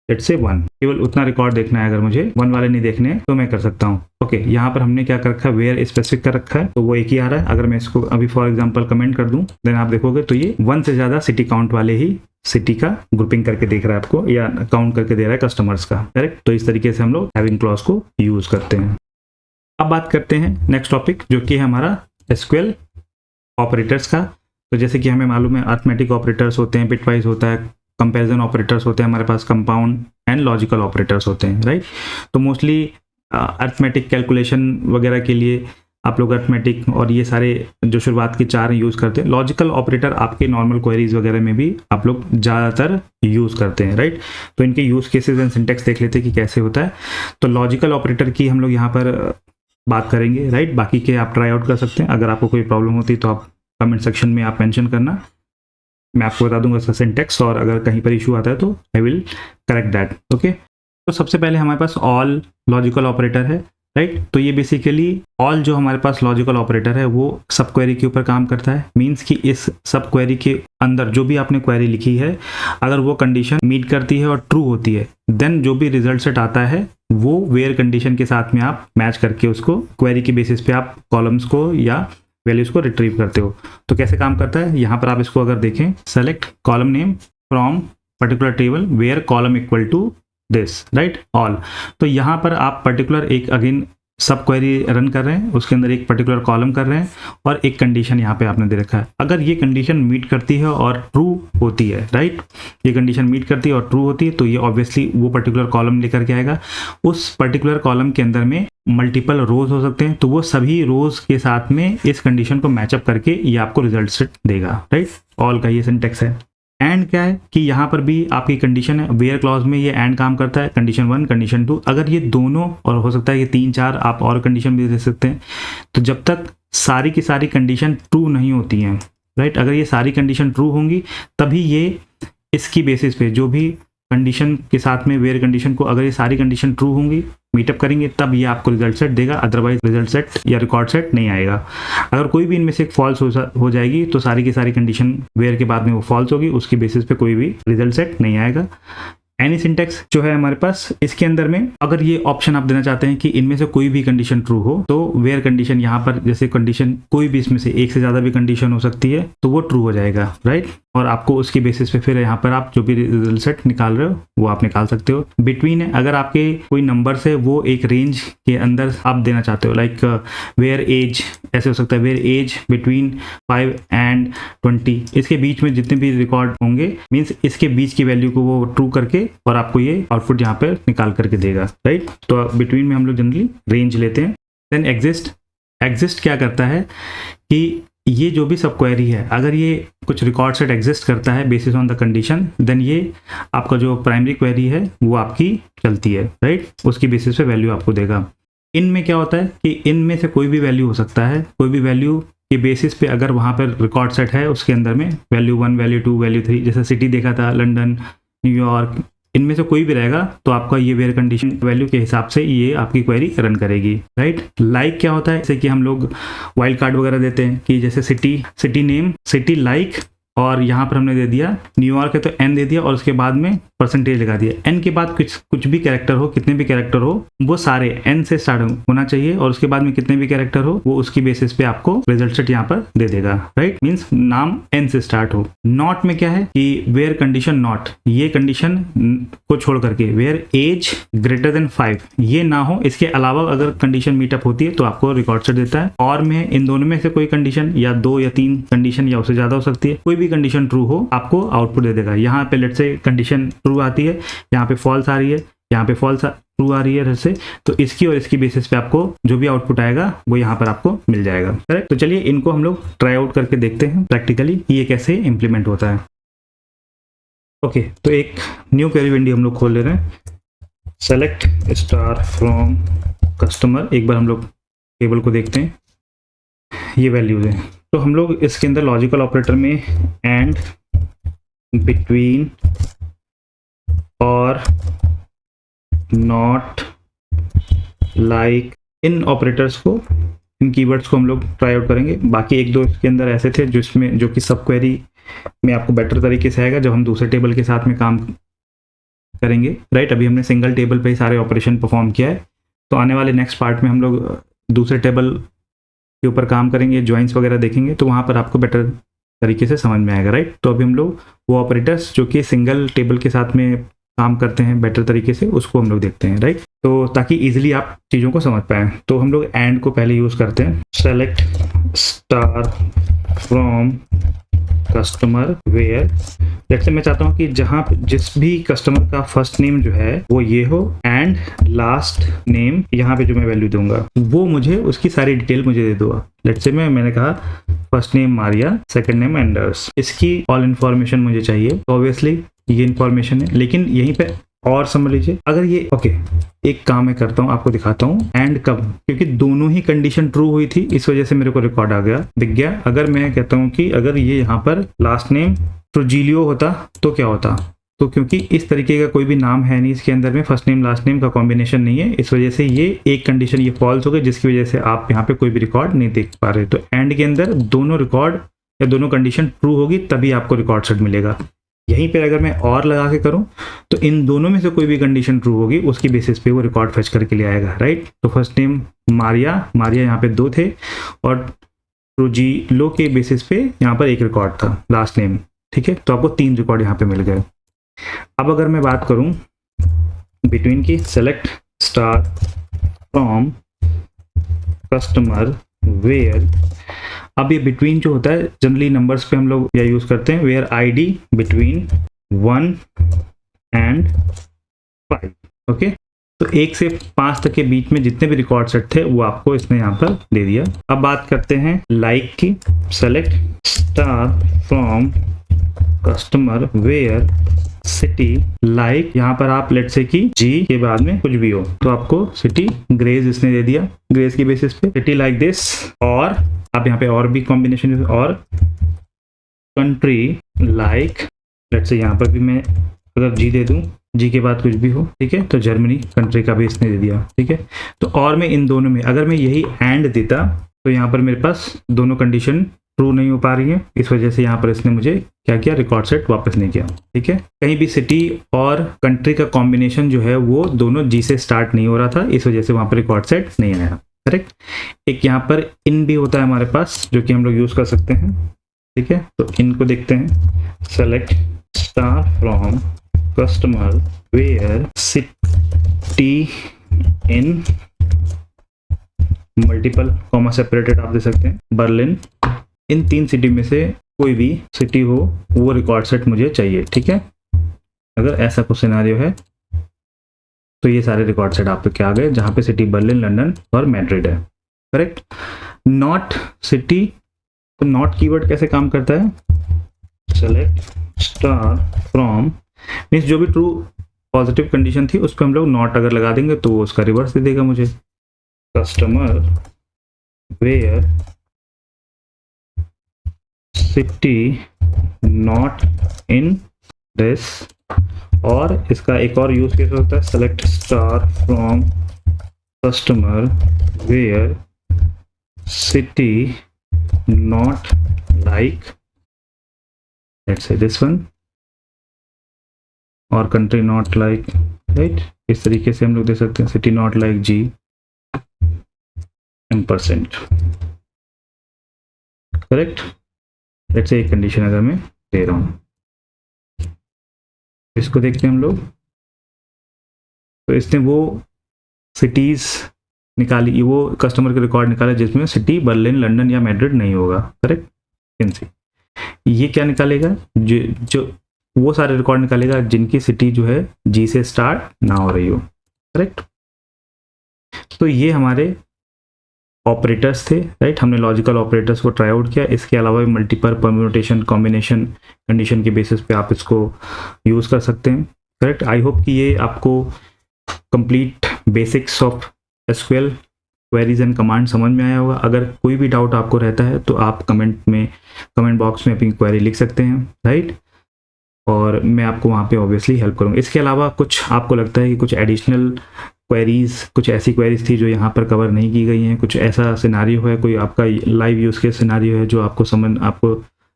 let's say 1, केवल उतना रिकॉर्ड देखना है। अगर मुझे 1 वाले नहीं देखने तो मैं कर सकता हूँ। ओके, यहाँ पर हमने क्या कर रखा है, वेयर स्पेसिफिक कर रखा है, तो वो एक ही आ रहा है। अगर मैं इसको अभी फॉर एग्जांपल कमेंट कर दूं, देन आप देखोगे तो ये 1 से ज़्यादा सिटी काउंट वाले ही सिटी का ग्रुपिंग करके देख रहा है आपको, या काउंट करके दे रहा है कस्टमर्स का, करेक्ट। तो इस तरीके से हम लोग हैविंग क्लॉज को यूज करते हैं। अब बात करते हैं नेक्स्ट टॉपिक, जो कि है हमारा एसक्यूएल ऑपरेटर्स का। तो जैसे कि हमें मालूम है अर्थमेटिक ऑपरेटर्स होते हैं, बिटवाइज होता है, कंपैरिजन ऑपरेटर्स होते हैं, हमारे पास कंपाउंड एंड लॉजिकल ऑपरेटर्स होते हैं, राइट। तो मोस्टली अर्थमेटिक कैलकुलेशन वगैरह के लिए आप लोग अर्थमेटिक और ये सारे जो शुरुआत के 4 यूज़ करते हैं। लॉजिकल ऑपरेटर आपके नॉर्मल क्वेरीज वगैरह में भी आप लोग ज़्यादातर यूज़ करते हैं, राइट। तो इनके यूज़ केसेस एंड सिंटेक्स देख लेते हैं कि कैसे होता है। तो लॉजिकल ऑपरेटर की हम लोग यहाँ पर बात करेंगे, राइट। बाकी के आप ट्राई आउट कर सकते हैं। अगर आपको कोई प्रॉब्लम होती है तो आप कमेंट सेक्शन में आप मेंशन करना, मैं आपको बता दूंगा इसका सिंटेक्स, और अगर कहीं पर इशू आता है तो I will correct that, okay. तो सबसे पहले हमारे पास ऑल लॉजिकल ऑपरेटर है, राइट। तो ये बेसिकली ऑल जो हमारे पास लॉजिकल ऑपरेटर है वो सब क्वेरी के ऊपर काम करता है। मीन्स कि इस सब क्वेरी के अंदर जो भी आपने क्वेरी लिखी है, अगर वो कंडीशन मीट करती है और ट्रू होती है, देन जो भी रिजल्ट सेट आता है वो वेयर कंडीशन के साथ में आप मैच करके उसको क्वेरी की बेसिस पे आप कॉलम्स को या वैल्यूज को रिट्रीव करते हो। तो कैसे काम करता है, यहाँ पर आप इसको अगर देखें, select column name from particular table where column equal to this, right, all. तो यहाँ पर आप पर्टिकुलर एक अगेन सब क्वेरी रन कर रहे हैं, उसके अंदर एक पर्टिकुलर कॉलम कर रहे हैं और एक कंडीशन यहाँ पे आपने दे रखा है। अगर ये कंडीशन मीट करती है और ट्रू होती है, राइट, ये कंडीशन मीट करती है और ट्रू होती है, तो ये ऑब्वियसली वो पर्टिकुलर कॉलम लेकर के आएगा। उस पर्टिकुलर कॉलम के अंदर में मल्टीपल रोज हो सकते हैं, तो वो सभी रोज के साथ में इस कंडीशन को मैचअप करके ये आपको रिजल्ट सेट देगा, राइट। ऑल का ये सिंटेक्स है। एंड क्या है कि यहाँ पर भी आपकी कंडीशन है, वेयर क्लॉज में ये एंड काम करता है, कंडीशन 1 कंडीशन 2, अगर ये दोनों, और हो सकता है ये 3 4 आप और कंडीशन भी दे सकते हैं, तो जब तक सारी की सारी कंडीशन ट्रू नहीं होती हैं, राइट, अगर ये सारी कंडीशन ट्रू होंगी तभी ये इसकी बेसिस पे जो भी कंडीशन के साथ में वेयर कंडीशन को, अगर ये सारी कंडीशन ट्रू होंगी, मीटअप करेंगे, तब ये आपको रिजल्ट सेट देगा, अदरवाइज रिजल्ट सेट या रिकॉर्ड सेट नहीं आएगा। अगर कोई भी इनमें से एक फॉल्स हो जाएगी तो सारी की सारी कंडीशन वेयर के बाद में वो फॉल्स होगी, उसकी बेसिस पे कोई भी रिजल्ट सेट नहीं आएगा। एनी सिंटेक्स जो है हमारे पास, इसके अंदर में अगर ये ऑप्शन आप देना चाहते हैं कि इनमें से कोई भी कंडीशन ट्रू हो, तो वेयर कंडीशन यहाँ पर जैसे कंडीशन कोई भी इसमें से एक से ज़्यादा भी कंडीशन हो सकती है तो वो ट्रू हो जाएगा, राइट, और आपको उसकी बेसिस पे फिर यहाँ पर आप जो भी रिजल्ट सेट निकाल रहे हो वो आप निकाल सकते हो। बिटवीन है, अगर आपके कोई नंबर्स है वो एक रेंज के अंदर आप देना चाहते हो, लाइक वेयर एज, ऐसे हो सकता है वेयर एज बिटवीन 5 and 20, इसके बीच में जितने भी रिकॉर्ड होंगे, मीन्स इसके बीच की वैल्यू को वो ट्रू करके और आपको ये आउटपुट यहाँ पर निकाल करके देगा, राइट। तो बिटवीन में हम लोग जनरली रेंज लेते हैं। देन एग्जिस्ट क्या करता है कि ये जो भी सब क्वेरी है, अगर ये कुछ रिकॉर्ड सेट एग्जिस्ट करता है basis on the condition, then ये आपका जो प्राइमरी क्वेरी है वो आपकी चलती है, राइट, उसकी बेसिस पे वैल्यू आपको देगा। इनमें क्या होता है कि इनमें से कोई भी वैल्यू हो सकता है, कोई भी वैल्यू के बेसिस पे अगर वहाँ पर रिकॉर्ड सेट है उसके अंदर में वैल्यू 1, वैल्यू 2, वैल्यू 3, जैसे सिटी देखा था, लंदन, न्यूयॉर्क, इनमें से कोई भी रहेगा तो आपका ये वेयर कंडीशन वैल्यू के हिसाब से ये आपकी क्वेरी रन करेगी, राइट। लाइक क्या होता है, जैसे कि हम लोग वाइल्ड कार्ड वगैरह देते हैं कि जैसे सिटी नेम, सिटी लाइक, और यहाँ पर हमने दे दिया न्यूयॉर्क है तो एन दे दिया और उसके बाद में परसेंटेज लगा दिया। एन के बाद कुछ भी कैरेक्टर हो, कितने भी कैरेक्टर हो, वो सारे एन से स्टार्ट होना चाहिए और उसके बाद में कितने भी कैरेक्टर हो वो उसकी बेसिस पे आपको रिजल्ट सेट यहाँ पर दे देगा, राइट, मीन्स नाम एन से स्टार्ट हो। नॉट में क्या है कि वेयर कंडीशन नॉट, ये कंडीशन को छोड़ करके वेयर एज ग्रेटर देन 5 ये ना हो, इसके अलावा अगर कंडीशन मीटअप होती है तो आपको रिकॉर्ड सेट देता है। और में इन दोनों में से कोई कंडीशन या 2 या 3 कंडीशन या उससे ज्यादा हो सकती है, कोई भी कंडीशन ट्रू हो आपको आउटपुट दे देगा। यहाँ पे लेट से कंडीशन ट्रू आती है, यहाँ पे फॉल्स आ रही है, यहाँ पे फॉल्स ट्रू आ रही है जैसे, तो इसकी और इसकी बेसिस पे आपको जो भी आउटपुट आएगा वो यहाँ पर आपको मिल जाएगा, करेक्ट। तो चलिए इनको हम लोग ट्राई आउट करके देखते हैं प्रैक्टिकली कि ये कैसे इंप्लीमेंट होता है। ओके, तो एक न्यू क्वेरी विंडो हम लोग खोल ले रहे हैं। सेलेक्ट स्टार फ्रॉम कस्टमर, एक बार हम लोग टेबल को देखते हैं, ये वैल्यूज हैं। तो हम लोग इसके अंदर लॉजिकल ऑपरेटर में एंड, बिटवीन और नॉट, लाइक, इन ऑपरेटर्स को, इन कीवर्ड्स को हम लोग ट्राई आउट करेंगे। बाकी एक दो इसके अंदर ऐसे थे जो कि सब क्वेरी में आपको बेटर तरीके से आएगा जब हम दूसरे टेबल के साथ में काम करेंगे, राइट। अभी हमने सिंगल टेबल पे ही सारे ऑपरेशन परफॉर्म किया है, तो आने वाले नेक्स्ट पार्ट में हम लोग दूसरे टेबल के ऊपर काम करेंगे, ज्वाइंट्स वगैरह देखेंगे, तो वहाँ पर आपको बेटर तरीके से समझ में आएगा, राइट। तो अभी हम लोग वो ऑपरेटर्स जो कि सिंगल टेबल के साथ में काम करते हैं बेटर तरीके से, उसको हम लोग देखते हैं, राइट। तो ताकि इजीली आप चीज़ों को समझ पाएँ, तो हम लोग एंड को पहले यूज़ करते हैं। Select star from customer where, जैसे मैं चाहता हूँ कि जहाँ जिस भी कस्टमर का फर्स्ट नेम जो है वो ये हो एंड लास्ट नेम यहाँ पे जो मैं वैल्यू दूंगा वो मुझे उसकी सारी डिटेल मुझे दे दो। लेट्स से मैंने कहा first name Maria, second name Anders, इसकी ऑल इन्फॉर्मेशन मुझे चाहिए, तो ऑब्वियसली ये इन्फॉर्मेशन है। लेकिन यहीं पे और समझ लीजिए, अगर ये ओके, एक काम मैं करता हूँ, आपको दिखाता हूँ एंड कब, क्योंकि दोनों ही कंडीशन ट्रू हुई थी इस वजह से मेरे को रिकॉर्ड आ गया, दिख गया। अगर मैं कहता हूँ कि अगर ये यहाँ पर लास्ट नेम ट्रुजिलियो होता तो क्या होता, तो क्योंकि इस तरीके का कोई भी नाम है नहीं इसके अंदर में, फर्स्ट नेम लास्ट नेम का कॉम्बिनेशन नहीं है, इस वजह से ये एक कंडीशन ये फॉल्स हो गई, जिसकी वजह से आप यहाँ पे कोई भी रिकॉर्ड नहीं देख पा रहे। तो एंड के अंदर दोनों रिकॉर्ड या दोनों कंडीशन ट्रू होगी तभी आपको रिकॉर्ड सेट मिलेगा। यहीं पे अगर मैं और लगा के करूं तो इन दोनों में से कोई भी कंडीशन ट्रू होगी उसकी बेसिस पे वो रिकॉर्ड फेच करके ले आएगा, राइट। तो फर्स्ट नेम मारिया यहाँ पे 2 थे और ट्रुजिलो के बेसिस पे यहाँ पर एक रिकॉर्ड था लास्ट नेम, ठीक है। तो आपको 3 रिकॉर्ड यहाँ पे मिल गए। अब अगर मैं बात करूं बिटवीन की, select star from customer where, अब ये बिटवीन जो होता है जनरली नंबर्स पे हम लोग या यूज करते हैं, where ID between 1 and 5, okay. तो 1 से 5 तक के बीच में जितने भी रिकॉर्ड सेट थे वो आपको इसने यहाँ पर दे दिया। अब बात करते हैं लाइक की, select star from customer where city like, यहाँ पर आप लेट से कि जी के बाद में कुछ भी हो तो आपको सिटी ग्रेज इसने दे दिया, ग्रेज की बेसिस पे सिटी लाइक दिस, और आप यहाँ पे और भी कॉम्बिनेशन, और कंट्री लाइक लेट से यहाँ पर भी मैं अगर जी दे दूँ, जी के बाद कुछ भी हो, ठीक है, तो जर्मनी कंट्री का भी इसने दे दिया, ठीक है। तो और मैं इन दोनों में अगर मैं यही एंड देता तो यहाँ पर मेरे पास दोनों कंडीशन ट्रू नहीं हो पा रही है, इस वजह से यहाँ पर इसने मुझे क्या किया, रिकॉर्ड सेट वापस नहीं किया, ठीक है। कहीं भी सिटी और कंट्री का कॉम्बिनेशन जो है वो दोनों जी से स्टार्ट नहीं हो रहा था, इस वजह से वहाँ पर रिकॉर्ड सेट नहीं आया, करेक्ट। एक यहाँ पर इन भी होता है हमारे पास जो कि हम लोग यूज़ कर सकते हैं, ठीक है। तो इनको देखते हैं, select star from customer where city in multiple comma separated आप दे सकते हैं, बर्लिन, इन 3 सिटी में से कोई भी सिटी हो वो रिकॉर्ड सेट मुझे चाहिए, ठीक है। अगर ऐसा कुछ सिनेरियो है तो ये सारे रिकॉर्ड सेट आप पे आ गए जहाँ पे सिटी बर्लिन, लंदन और मैड्रिड है, करेक्ट। नॉट सिटी, तो नॉट कीवर्ड कैसे काम करता है, सेलेक्ट स्टार फ्रॉम मीन्स जो भी ट्रू पॉजिटिव कंडीशन थी उस पर हम लोग नॉट अगर लगा देंगे तो वो उसका रिवर्स दे देगा मुझे, customer where city not in this, और इसका एक और यूज केस होता है, select star from customer where city not like let's say this one, और कंट्री नॉट लाइक, राइट। इस तरीके से हम लोग दे सकते हैं, city not like G %, correct. Let's say एक कंडीशन अगर मैं दे रहा हूँ, इसको देखते हैं हम लोग। तो इसने वो सिटीज निकाली, वो कस्टमर के रिकॉर्ड निकाले जिसमें सिटी बर्लिन, लंदन या मैड्रिड नहीं होगा, करेक्ट। इनसे ये क्या निकालेगा, जो वो सारे रिकॉर्ड निकालेगा जिनकी सिटी जो है जी से स्टार्ट ना हो रही हो, करेक्ट। तो ये हमारे ऑपरेटर्स थे, राइट। हमने लॉजिकल ऑपरेटर्स को ट्राई आउट किया, इसके अलावा भी मल्टीपल परम्यूटेशन कॉम्बिनेशन कंडीशन के बेसिस पे आप इसको यूज़ कर सकते हैं, करेक्ट। आई होप कि ये आपको complete basics of SQL queries and command समझ में आया होगा। अगर कोई भी डाउट आपको रहता है तो आप कमेंट बॉक्स में अपनी क्वेरी लिख सकते हैं, राइट, और मैं आपको वहाँ पे ऑब्वियसली हेल्प करूँगा। इसके अलावा कुछ आपको लगता है कि कुछ एडिशनल क्वेरीज, कुछ ऐसी क्वेरीज थी जो यहाँ पर कवर नहीं की गई हैं, कुछ ऐसा सिनारियो है, कोई आपका लाइव यूज़ के सिनारियो है जो आपको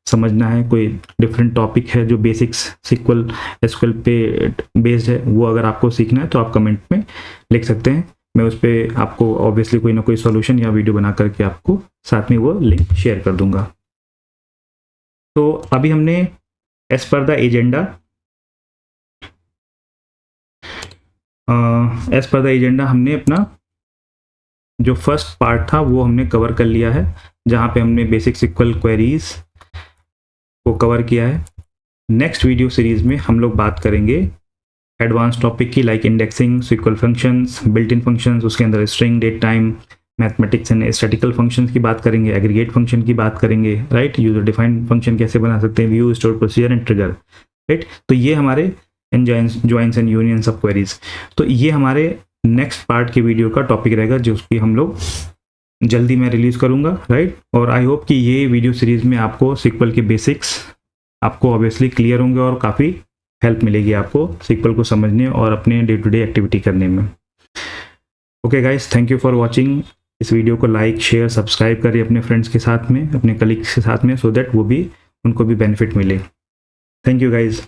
समझना है, कोई डिफरेंट टॉपिक है जो बेसिक्स सिक्वल एसक्यूएल पे बेस्ड है, वो अगर आपको सीखना है तो आप कमेंट में लिख सकते हैं। मैं उस पर आपको ऑब्वियसली कोई ना कोई सॉल्यूशन या वीडियो बना करके आपको साथ में वो लिंक शेयर कर दूंगा। तो अभी हमने एज पर द एजेंडा हमने अपना जो फर्स्ट पार्ट था वो हमने कवर कर लिया है, जहाँ पे हमने बेसिक सिक्वल क्वेरीज को कवर किया है। नेक्स्ट वीडियो सीरीज में हम लोग बात करेंगे एडवांस टॉपिक की, like indexing, sequel functions, built in functions, उसके अंदर string, date time, mathematics and statical functions की बात करेंगे, एग्रीगेट फंक्शन की बात करेंगे, राइट, यूजर डिफाइंड फंक्शन कैसे बना सकते हैं, view, store, procedure and trigger, right. तो ये हमारे joins and unions of queries, तो ये हमारे नेक्स्ट पार्ट के वीडियो का टॉपिक रहेगा, जो उसकी हम लोग जल्दी मैं रिलीज करूंगा, राइट। और आई होप कि ये वीडियो सीरीज में आपको सिक्वल के बेसिक्स आपको ऑब्वियसली क्लियर होंगे और काफ़ी हेल्प मिलेगी आपको सिक्वल को समझने और अपने डे टू डे एक्टिविटी करने में। Okay guys, thank you for watching. इस वीडियो को लाइक, शेयर, सब्सक्राइब करिए अपने फ्रेंड्स के साथ में, अपने कलीग्स के साथ में, सो दैट वो भी उनको भी बेनिफिट मिले। Thank you guys.